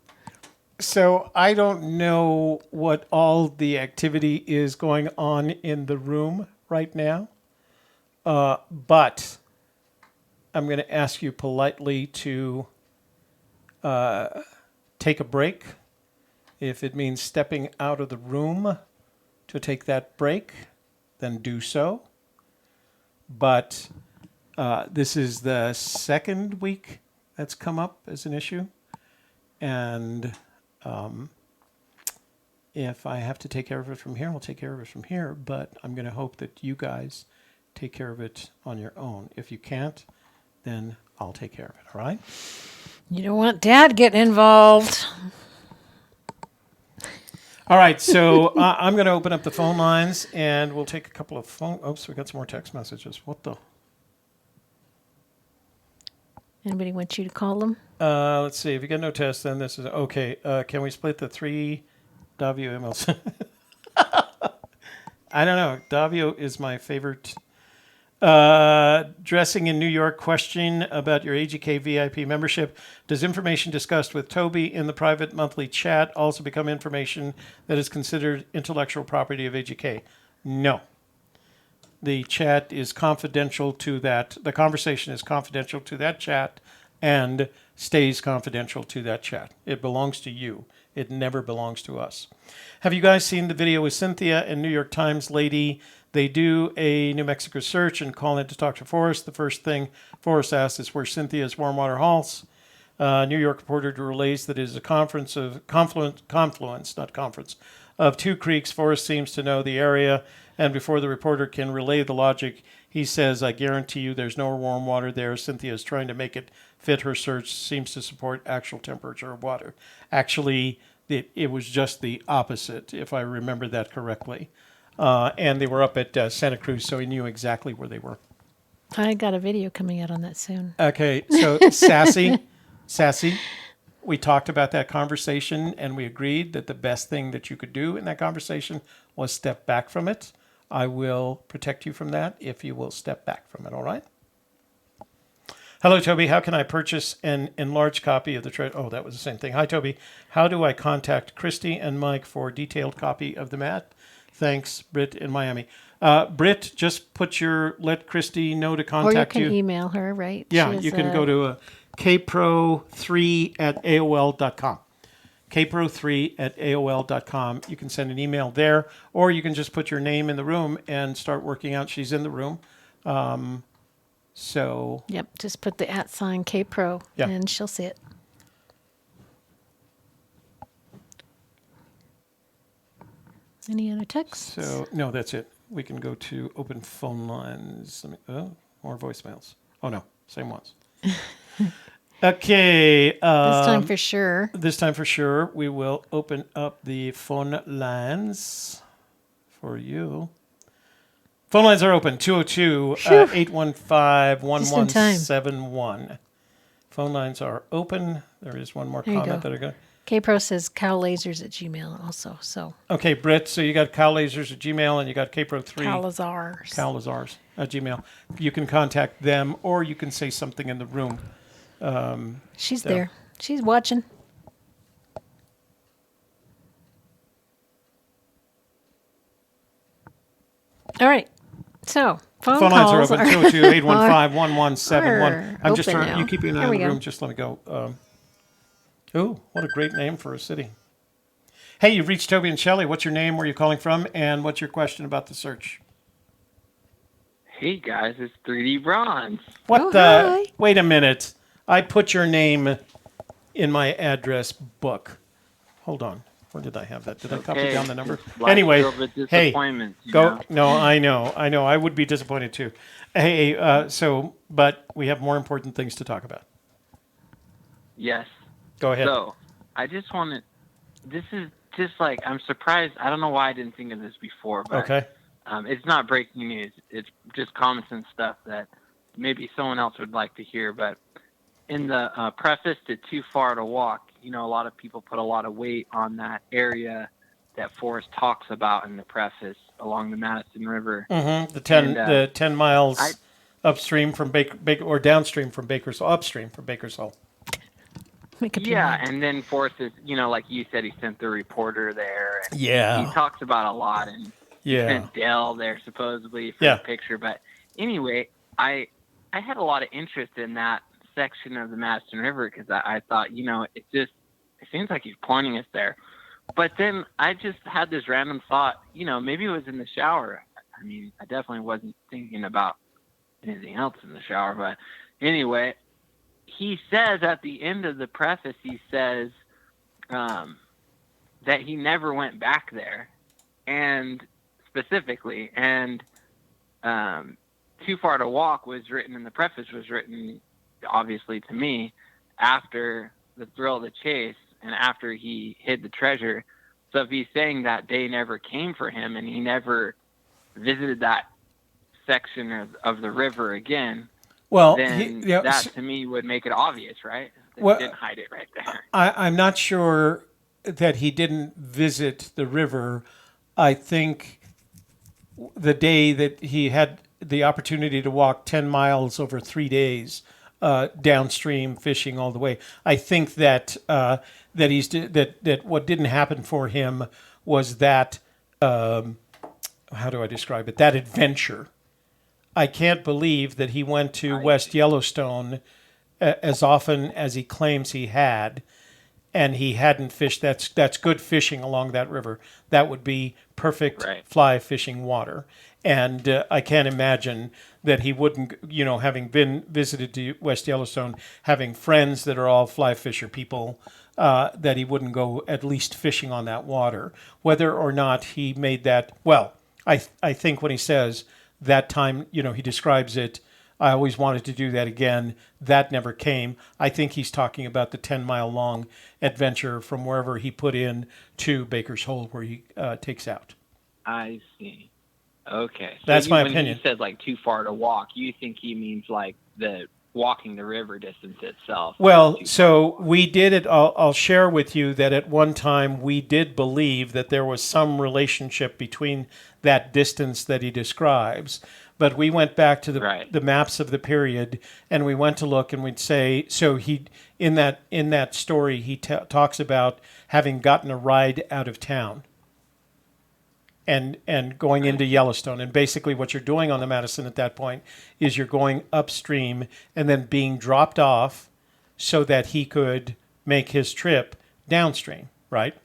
I don't know what all the activity is going on in the room right now, but I'm going to ask you politely to take a break. If it means stepping out of the room to take that break, then do so. But this is the second week that's come up as an issue. And if I have to take care of it from here, I'll take care of it from here. But I'm going to hope that you guys take care of it on your own. If you can't, then I'll take care of it. All right? You don't want Dad getting involved. All right. So I'm going to open up the phone lines, and we'll take a couple of phone. Oops, we got some more text messages. What the? Anybody want you to call them? Let's see. If you get no test, then this is okay. Can we split the 3 Davio emails? I don't know. Davio is my favorite. Dressing in New York question about your AGK VIP membership. Does information discussed with Toby in the private monthly chat also become information that is considered intellectual property of AGK? No. The chat is confidential to that. The conversation is confidential to that chat and stays confidential to that chat. It belongs to you. It never belongs to us. Have you guys seen the video with Cynthia and New York Times lady? They do a New Mexico search and call in to talk to Forrest. The first thing Forrest asks is where Cynthia's warm water halts. New York reporter relays that it is a confluence, not conference, of 2 creeks. Forrest seems to know the area, and before the reporter can relay the logic, he says, I guarantee you there's no warm water there. Cynthia is trying to make it fit her search, seems to support actual temperature of water. Actually, it was just the opposite, if I remember that correctly. And they were up at Santa Cruz, so he knew exactly where they were. I got a video coming out on that soon. Okay, so Sassy, we talked about that conversation, and we agreed that the best thing that you could do in that conversation was step back from it. I will protect you from that if you will step back from it, all right? Hello, Toby. How can I purchase an enlarged copy of the treasure? Oh, that was the same thing. Hi, Toby. How do I contact Christy and Mike for a detailed copy of the mat? Thanks, Britt in Miami. Britt, just let Christy know to contact you. Or you can email her, right? Yeah, you can go to kpro3@aol.com. kpro3@aol.com. You can send an email there, or you can just put your name in the room and start working out. She's in the room. So Yep, just put the @ KPro Yeah. and she'll see it. Any other texts? So no, that's it. We can go to open phone lines. More voicemails. Oh no, same ones. Okay. This time for sure. This time for sure, we will open up the phone lines for you. Phone lines are open, 202-815-1171. Phone lines are open. There is one more There you comment go. that are going KPro says cowlasers@gmail also. So Okay, Britt, so you got cowlasers@gmail and you got kpro3. Calazars. Calazars at Gmail. You can contact them or you can say something in the room. She's there. She's watching. All right. So phone lines are calls open, 202-815-1171. I'm just open trying, now. you keep an eye There on we the go. room, just let me go. Oh, what a great name for a city. Hey, you've reached Toby and Shelley. What's your name, where are you calling from, and what's your question about the search? Hey guys, it's 3D Bronze. What Oh, the? hi. Wait a minute. I put your name in my address book. Hold on. Where did I have that? Did I copy Okay, down the number? life's Anyway, filled with hey, disappointments, you go. know? No, I know. I would be disappointed too. Hey, but we have more important things to talk about. Yes. Go ahead. So, I just wanted, this is just like, I'm surprised, I don't know why I didn't think of this before, but Okay. it's not breaking news. It's just common sense stuff that maybe someone else would like to hear, but in the preface to Too Far to Walk, you know, a lot of people put a lot of weight on that area that Forrest talks about in the preface along the Madison River. Mm-hmm. The 10 miles upstream from Baker or downstream from Baker's upstream from Baker's Hole. Make up your Yeah, mind. and then Forrest is, you know, like you said, he sent the reporter there. And Yeah. he talks about a lot, and he Yeah. sent Dell there supposedly for Yeah. the picture. But anyway, I had a lot of interest in that section of the Madison River because I thought, you know, it seems like he's pointing us there. But then I just had this random thought, you know, maybe it was in the shower. I mean, I definitely wasn't thinking about anything else in the shower. But anyway, he says at the end of the preface, he says that he never went back there, and specifically, and Too Far to Walk was written, and the preface was written, obviously to me, after the thrill of the chase and after he hid the treasure. So if he's saying that day never came for him and he never visited that section of the river again, Well, then that to me would make it obvious, right? That he didn't hide it right there. I'm not sure that he didn't visit the river. I think the day that he had the opportunity to walk 10 miles over 3 days downstream, fishing all the way, I think that that what didn't happen for him was that how do I describe it? That adventure. I can't believe that he went to West Yellowstone as often as he claims he had, and he hadn't fished. That's good fishing along that river. That would be perfect fly fishing water. And I can't imagine that he wouldn't, you know, having been visited to West Yellowstone, having friends that are all fly fisher people, that he wouldn't go at least fishing on that water. Whether or not he made that, well, I think when he says that time, you know, he describes it, I always wanted to do that again. That never came. I think he's talking about the 10-mile long adventure from wherever he put in to Baker's Hole, where he takes out. I see. Okay. So That's my when opinion. he said like Too Far to Walk, you think he means like the walking the river distance itself? Well, so we did it. I'll share with you that at one time we did believe that there was some relationship between that distance that he describes. But we went back to the maps of the period, and we went to look, and we'd say, so he in that story he talks about having gotten a ride out of town and going into Yellowstone. And basically what you're doing on the Madison at that point is you're going upstream and then being dropped off so that he could make his trip downstream, right?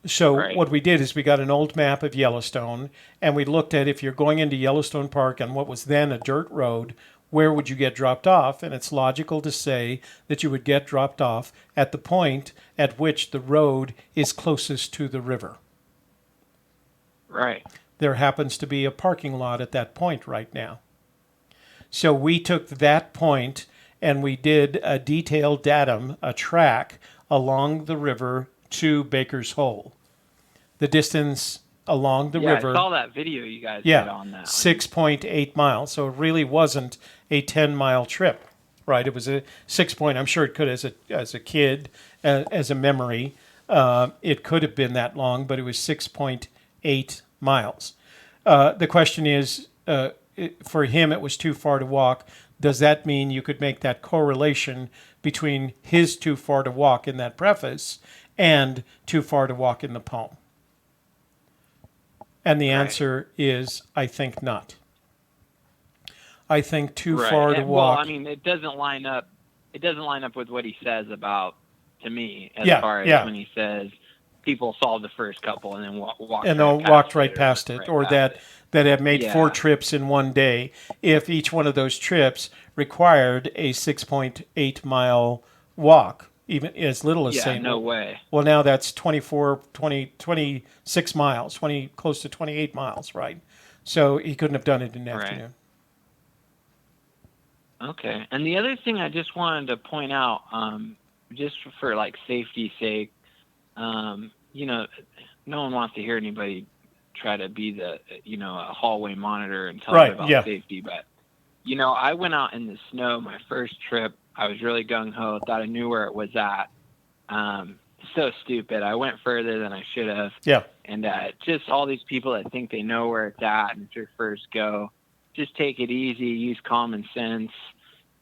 So Right. what we did is we got an old map of Yellowstone, and we looked at if you're going into Yellowstone Park on what was then a dirt road, where would you get dropped off? And it's logical to say that you would get dropped off at the point at which the road is closest to the river. Right. There happens to be a parking lot at that point right now. So we took that point and we did a detailed datum, a track along the river to Baker's Hole. The distance along the river. I saw that video you guys did on that. 6.8 miles. So it really wasn't a 10-mile trip, right? It was a 6 point. I'm sure it could as a kid, as a memory. It could have been that long, but it was 6.8 miles. The question is, for him, it was too far to walk. Does that mean you could make that correlation between his too far to walk in that preface and too far to walk in the poem? And the answer is, I think not. I think too far to walk. Well, I mean, it doesn't line up. It doesn't line up with what he says about, to me, as far as when he says people saw the first couple and then walked right past it, or that have made 4 trips in one day. If each one of those trips required a 6.8 mile walk, even as little as saying, no way. Well, now that's 26 miles, close to 28 miles, right? So he couldn't have done it in the afternoon. Okay. And the other thing I just wanted to point out, just for like safety's sake, you know, no one wants to hear anybody try to be the, you know, a hallway monitor and tell them about safety. But, you know, I went out in the snow my first trip. I was really gung-ho, thought I knew where it was at. So stupid. I went further than I should have. Yeah. And just all these people that think they know where it's at and it's your first go. Just take it easy, use common sense,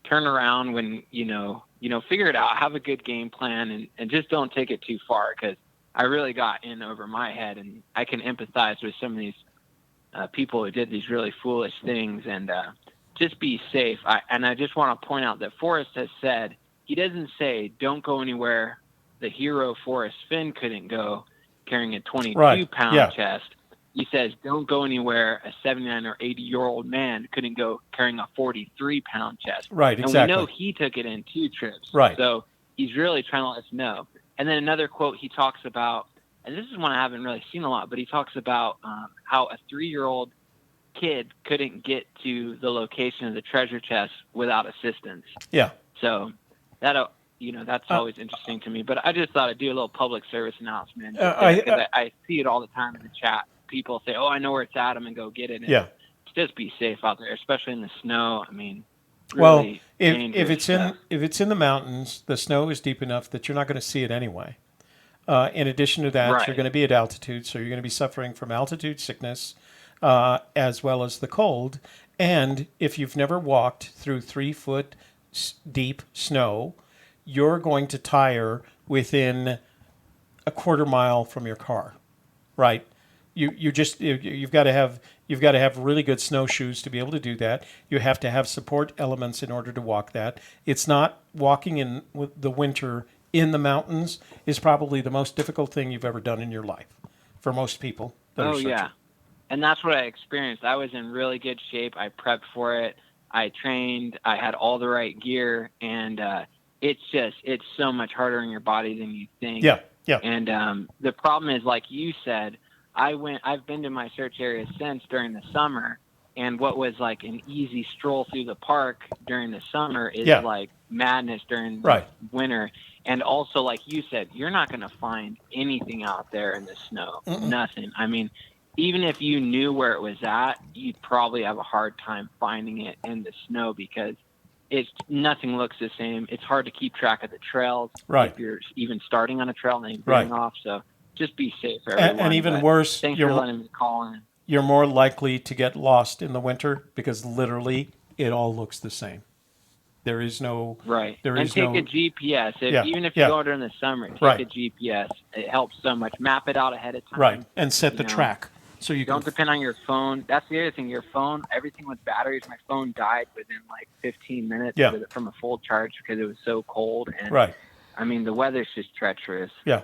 turn around when, you know, figure it out, have a good game plan, and just don't take it too far, because I really got in over my head, and I can empathize with some of these people who did these really foolish things, and just be safe. And I just want to point out that Forrest has said, he doesn't say don't go anywhere the hero Forrest Fenn couldn't go carrying a 22-pound chest. He says don't go anywhere a 79 or 80-year-old man couldn't go carrying a 43-pound chest. Right, exactly. And we know he took it in 2 trips. Right. So he's really trying to let us know. And then another quote he talks about, and this is one I haven't really seen a lot, but he talks about how a 3-year-old kid couldn't get to the location of the treasure chest without assistance. Yeah. So that, that's always interesting to me. But I just thought I'd do a little public service announcement. I see it all the time in the chat. People say, "Oh, I know where it's at. I'm gonna go get it." And just be safe out there, especially in the snow. I mean, really if it's in the mountains, the snow is deep enough that you're not going to see it anyway. In addition to that, you're going to be at altitude, so you're going to be suffering from altitude sickness as well as the cold. And if you've never walked through 3-foot deep snow, you're going to tire within a quarter mile from your car, right? You've got to have really good snowshoes to be able to do that. You have to have support elements in order to walk that. It's not walking in the winter in the mountains is probably the most difficult thing you've ever done in your life for most people. And that's what I experienced. I was in really good shape. I prepped for it. I trained. I had all the right gear, and it's so much harder on your body than you think. Yeah. And the problem is, like you said, I've been to my search area since during the summer, and what was like an easy stroll through the park during the summer is like madness during the winter. And also, like you said, you're not going to find anything out there in the snow. Nothing. I mean, even if you knew where it was at, you'd probably have a hard time finding it in the snow, because nothing looks the same. It's hard to keep track of the trails if you're even starting on a trail and then getting off. So just be safe, everyone. And even worse, thanks for letting me call in. You're more likely to get lost in the winter because literally it all looks the same. There is no take a GPS. Even if you go during the summer, take a GPS. It helps so much. Map it out ahead of time. And set the track. So you don't depend on your phone. That's the other thing. Your phone, everything with batteries. My phone died within like 15 minutes from a full charge because it was so cold. And Right. I mean, the weather's just treacherous. Yeah.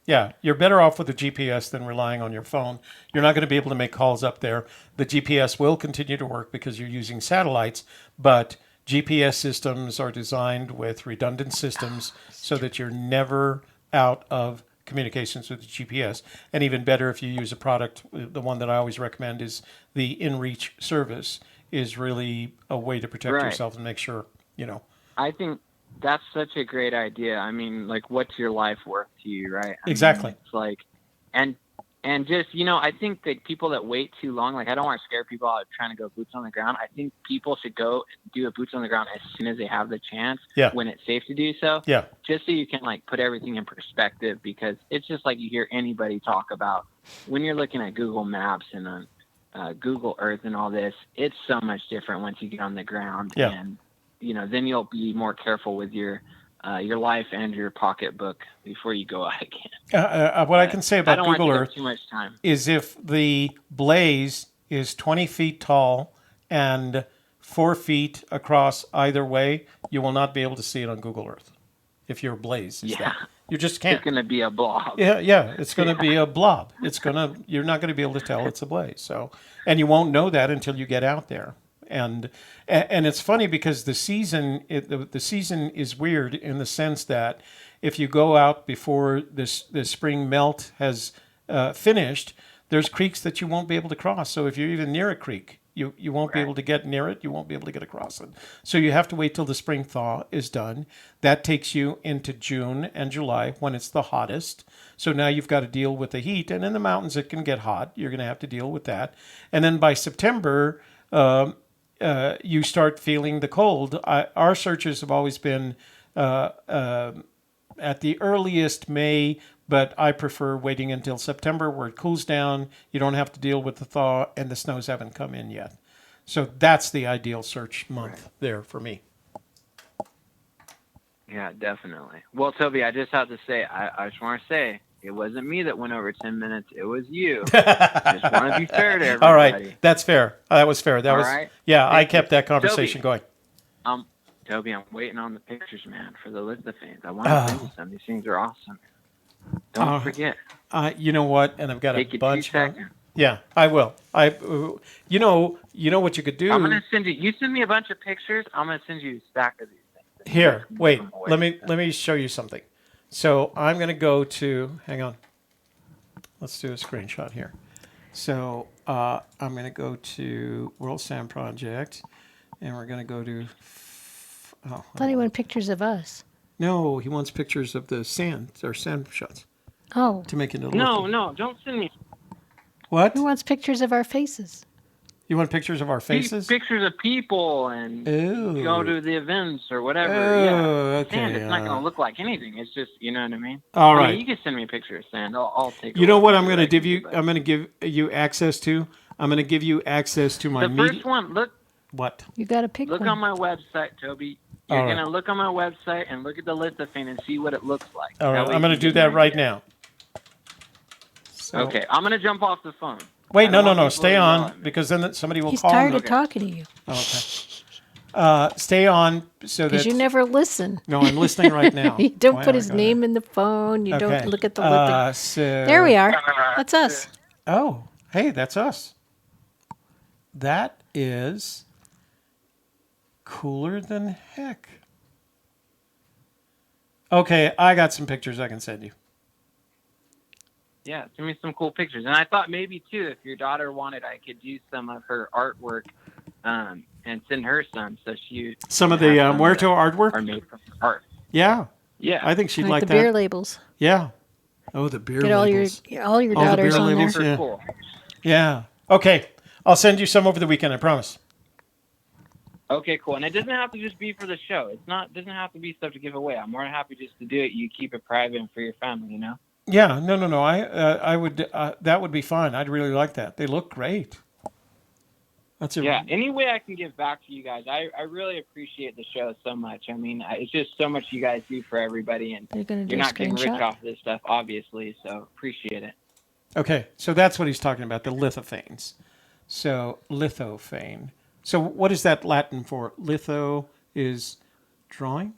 Yeah, you're better off with the GPS than relying on your phone. You're not going to be able to make calls up there. The GPS will continue to work because you're using satellites, but GPS systems are designed with redundant systems so that you're never out of communications with the GPS. And even better, if you use a product, the one that I always recommend is the InReach service, is really a way to protect yourself and make sure, I think that's such a great idea. I mean, like, what's your life worth to you, right? Exactly. It's like, and just, I think that people that wait too long, like, I don't want to scare people out trying to go boots on the ground. I think people should go do a boots on the ground as soon as they have the chance, when it's safe to do so. Yeah. Just so you can, like, put everything in perspective, because it's just like you hear anybody talk about when you're looking at Google Maps and Google Earth and all this, it's so much different once you get on the ground. Yeah. And, then you'll be more careful with your life and your pocketbook before you go out again. What I can say about Google Earth too much time. is if the blaze is 20 feet tall and 4 feet across either way, you will not be able to see it on Google Earth. If your blaze is that. You just can't. It's going to be a blob. Yeah, it's going to be a blob. You're not going to be able to tell it's a blaze. So, and you won't know that until you get out there. And it's funny because the season is weird in the sense that if you go out before the spring melt has finished, there's creeks that you won't be able to cross. So if you're even near a creek, you won't be able to get near it. You won't be able to get across it. So you have to wait till the spring thaw is done. That takes you into June and July when it's the hottest. So now you've got to deal with the heat. And in the mountains, it can get hot. You're going to have to deal with that. And then by September, you start feeling the cold. Our searches have always been at the earliest May, but I prefer waiting until September where it cools down. You don't have to deal with the thaw, and the snows haven't come in yet. So that's the ideal search month there for me. Yeah, definitely. Well, Toby, I just have to say, I just want to say, it wasn't me that went over 10 minutes. It was you. Just want to be fair to everybody. All right. That's fair. That was fair. All right. Yeah, I kept that conversation going. Toby, I'm waiting on the pictures, man, for the list of fans. I want to send you some. These things are awesome. Don't forget. You know what? And I've got Take a bunch. 2 seconds. Yeah, I will. You know what you could do? I'm gonna send you. You send me a bunch of pictures. I'm gonna send you a stack of these things. Here, wait. Let me show you something. So I'm going to go to, hang on. Let's do a screenshot here. So I'm going to go to World Sand Project, and we're going to go to. I thought he wanted pictures of us. No, he wants pictures of the sand, or sand shots. Oh. To make it look. No, don't send me. What? Who wants pictures of our faces? You want pictures of our faces? Pictures of people and go to the events or whatever. Okay. Sand, it's not going to look like anything. It's just, you know what I mean? All right. You can send me a picture of sand. I'll take it. You know what I'm going to give you? I'm going to give you access to? I'm going to give you access to my media. The first one, look. What? You got to pick Look one. on my website, Toby. You're going to look on my website and look at the list of fans and see what it looks like. All right. I'm going to do that right now. So. Okay. I'm going to jump off the phone. Wait, no. Stay on, because then somebody will call. He's tired of talking to you. Okay. Stay on so that. Because you never listen. No, I'm listening right now. You don't put his name in the phone. You don't look at the list. So there we are. That's us. Oh, hey, that's us. That is cooler than heck. Okay, I got some pictures I can send you. Yeah, send me some cool pictures. And I thought maybe, too, if your daughter wanted, I could use some of her artwork and send her some. So she some of the Muerto artwork? Are made from art. Yeah. Yeah. I think she'd like the that. beer labels. Yeah. Oh, the beer Get labels. all your daughters on labels, there. yeah. Cool. Yeah. Okay. I'll send you some over the weekend, I promise. Okay, cool. And it doesn't have to just be for the show. Doesn't have to be stuff to give away. I'm more than happy just to do it. You keep it private and for your family, you know? Yeah, no. I would. That would be fun. I'd really like that. They look great. Any way I can give back to you guys. I really appreciate the show so much. I mean, it's just so much you guys do for everybody, and You're not getting rich off this stuff, obviously. So appreciate it. Okay, so that's what he's talking about, the lithophanes. So lithophane. So what is that Latin for? Litho is drawing?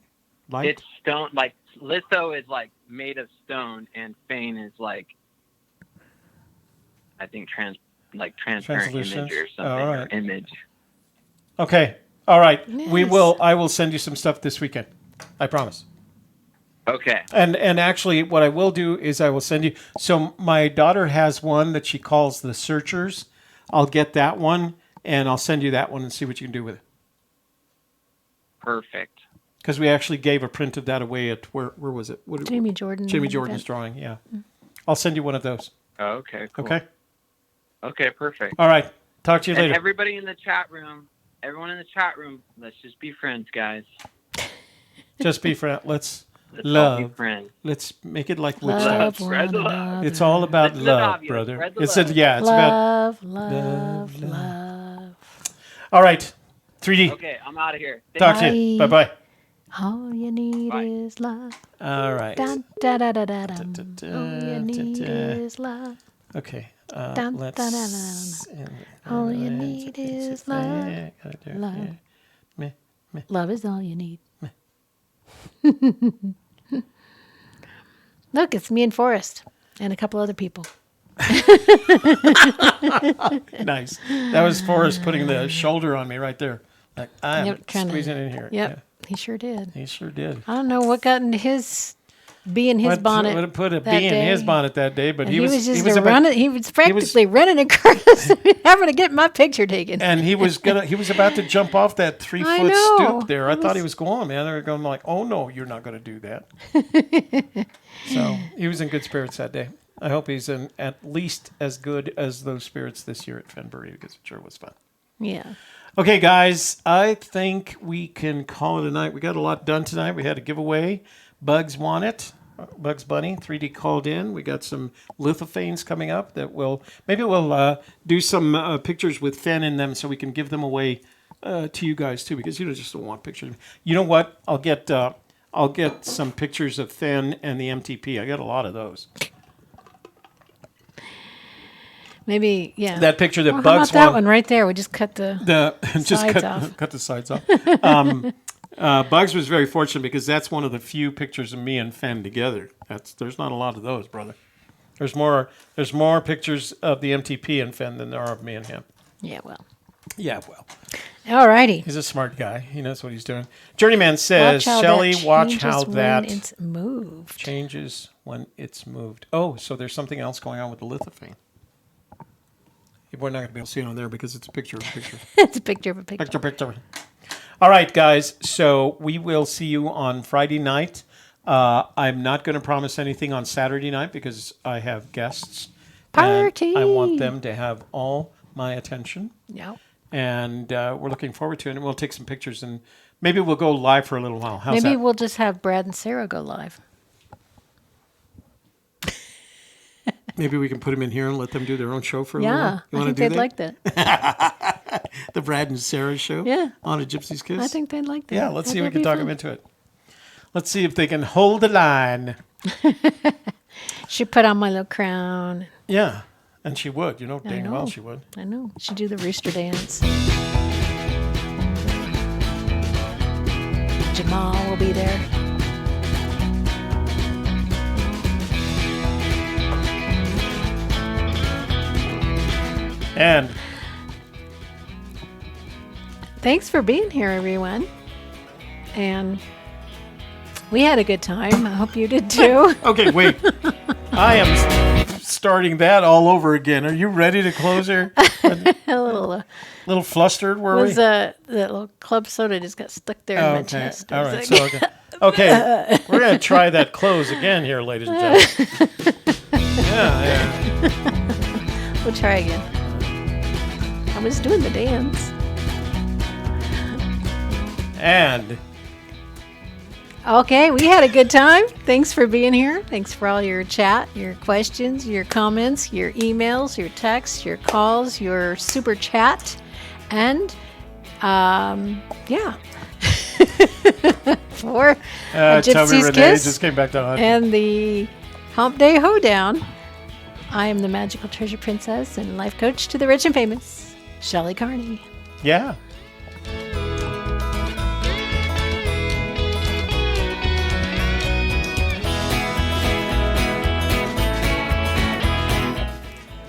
Light? It's stone, like litho is like made of stone, and phane is like, I think transparent Translucent? image or something, All or right. image. Okay, all right. Nice. I will send you some stuff this weekend. I promise. Okay. And actually, what I will do is I will send you. So my daughter has one that she calls the Searchers. I'll get that one, and I'll send you that one and see what you can do with it. Perfect. Because we actually gave a print of that away at where was it? Jamie Jordan. Jamie Jordan's drawing. Yeah, I'll send you one of those. Oh, okay. Cool. Okay. Okay. Perfect. All right. Talk to you And later. everybody in the chat room, everyone in the chat room, let's just be friends, guys. Just be friends. Let's all be Love. friends. Let's make it like Love Woodstock. Spread the one love. another. It's all about Spread the love, love, you brother. spread the It's love. it's about. love. All right. 3D. Okay, I'm out of here. Talk to you. Bye Bye. bye. All you need Bye. is love. All right. Dun, da, da, da, da, dum. Da, All you need da, da. is love. Okay. Dun, Let's. da, da, da, All you need is love. Love. Me. Love is all you need. Look, it's me and Forrest and a couple other people. Nice. That was Forrest putting the shoulder on me right there. Like I'm Yep, trying to- squeezing in here. Yep, he sure did. Yeah, he sure did. I don't know what got into his bee in his bonnet. Would have put a that bee in his day. bonnet that day, but And he was just about- running. He was practically running across, having to get my picture taken. and he was about to jump off that 3 I foot know. stoop there. I thought he was going, man. They were going like, oh no, you're not going to do that. So he was in good spirits that day. I hope he's in at least as good as those spirits this year at Fenbury because it sure was fun. Yeah. Okay, guys, I think we can call it a night. We got a lot done tonight. We had a giveaway. Bugs won it. Bugs Bunny, 3D called in. We got some lithophanes coming up that maybe we'll do some pictures with Fenn in them so we can give them away to you guys too, because you just don't want pictures. You know what? I'll get some pictures of Fenn and the MTP. I got a lot of those. Maybe, yeah. That picture that Well, how Bugs about that won. one right there? We just cut the Just sides off. cut the sides off. Bugs was very fortunate because that's one of the few pictures of me and Fenn together. There's not a lot of those, brother. There's more pictures of the MTP and Fenn than there are of me and him. Yeah, well. Yeah, well, All righty. he's a smart guy. He knows what he's doing. Journeyman says, Shelley, watch how that it's moved. changes when it's moved. Oh, so there's something else going on with the lithophane. We're not going to be able to see it on there because it's a picture of a picture. It's a picture of a picture. Picture. All right, guys. So we will see you on Friday night. I'm not going to promise anything on Saturday night because I have guests. Party. And I want them to have all my attention. Yeah. And we're looking forward to it. And we'll take some pictures and maybe we'll go live for a little while. How's Maybe that? we'll just have Brad and Sarah go live. Maybe we can put them in here and let them do their own show for a little Yeah, while. You I want think to do they'd that? like that. The Brad and Sarah show? Yeah. On a Gypsy's Kiss? I think they'd like that. Yeah, let's see if we That'd can talk be them into it. Let's see if they can hold the line. fun. She put on my little crown. Yeah, and she would. You know, I dang well know. she would. I know. She'd do the rooster dance. Jamal will be there. And Thanks for being here, everyone. And we had a good time. I hope you did too. okay, wait. I am starting that all over again. Are you ready to close her? A little Flustered, were we? that little club soda just got stuck there in my Okay. chest. All I right. was So like, okay, we're gonna try that close again here, ladies and gentlemen. Yeah. we'll try again. I was doing the dance. And Okay, we had a good time. Thanks for being here. Thanks for all your chat, your questions, your comments, your emails, your texts, your calls, your super chat, and yeah. For Toby Gypsy's Renee Kiss just came back to hunt. and the Humpday Hoedown. I am the Magical Treasure Princess and life coach to the rich and famous, Shelley Carney. Yeah.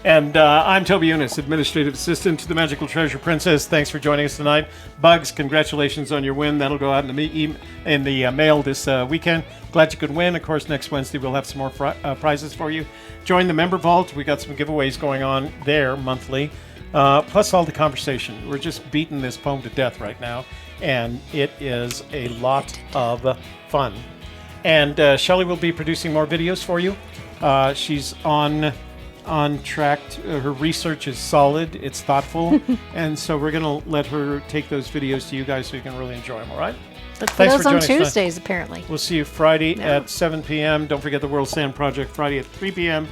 And I'm Toby Younis, Administrative Assistant to the Magical Treasure Princess. Thanks for joining us tonight. Bugs, congratulations on your win. That'll go out in the mail this weekend. Glad you could win. Of course, next Wednesday we'll have some more prizes for you. Join the Member Vault. We got some giveaways going on there monthly. Plus all the conversation. We're just beating this poem to death right now, and it is a lot of fun. And Shelley will be producing more videos for you. She's on track. Her research is solid. It's thoughtful. And so we're going to let her take those videos to you guys so you can really enjoy them, all right? Look for Thanks those for on joining us Tuesdays, apparently. We'll see you Friday at 7 p.m. Don't forget the World Sand Project Friday at 3 p.m.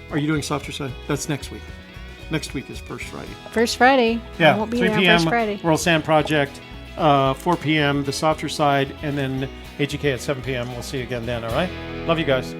Are you doing Softer Side? That's next week. Next week is First Friday. First Friday. Yeah, I won't be 3 there on p.m. First Friday. World Sand Project, 4 p.m. the Softer Side, and then AGK at 7 p.m. We'll see you again then, all right? Love you guys.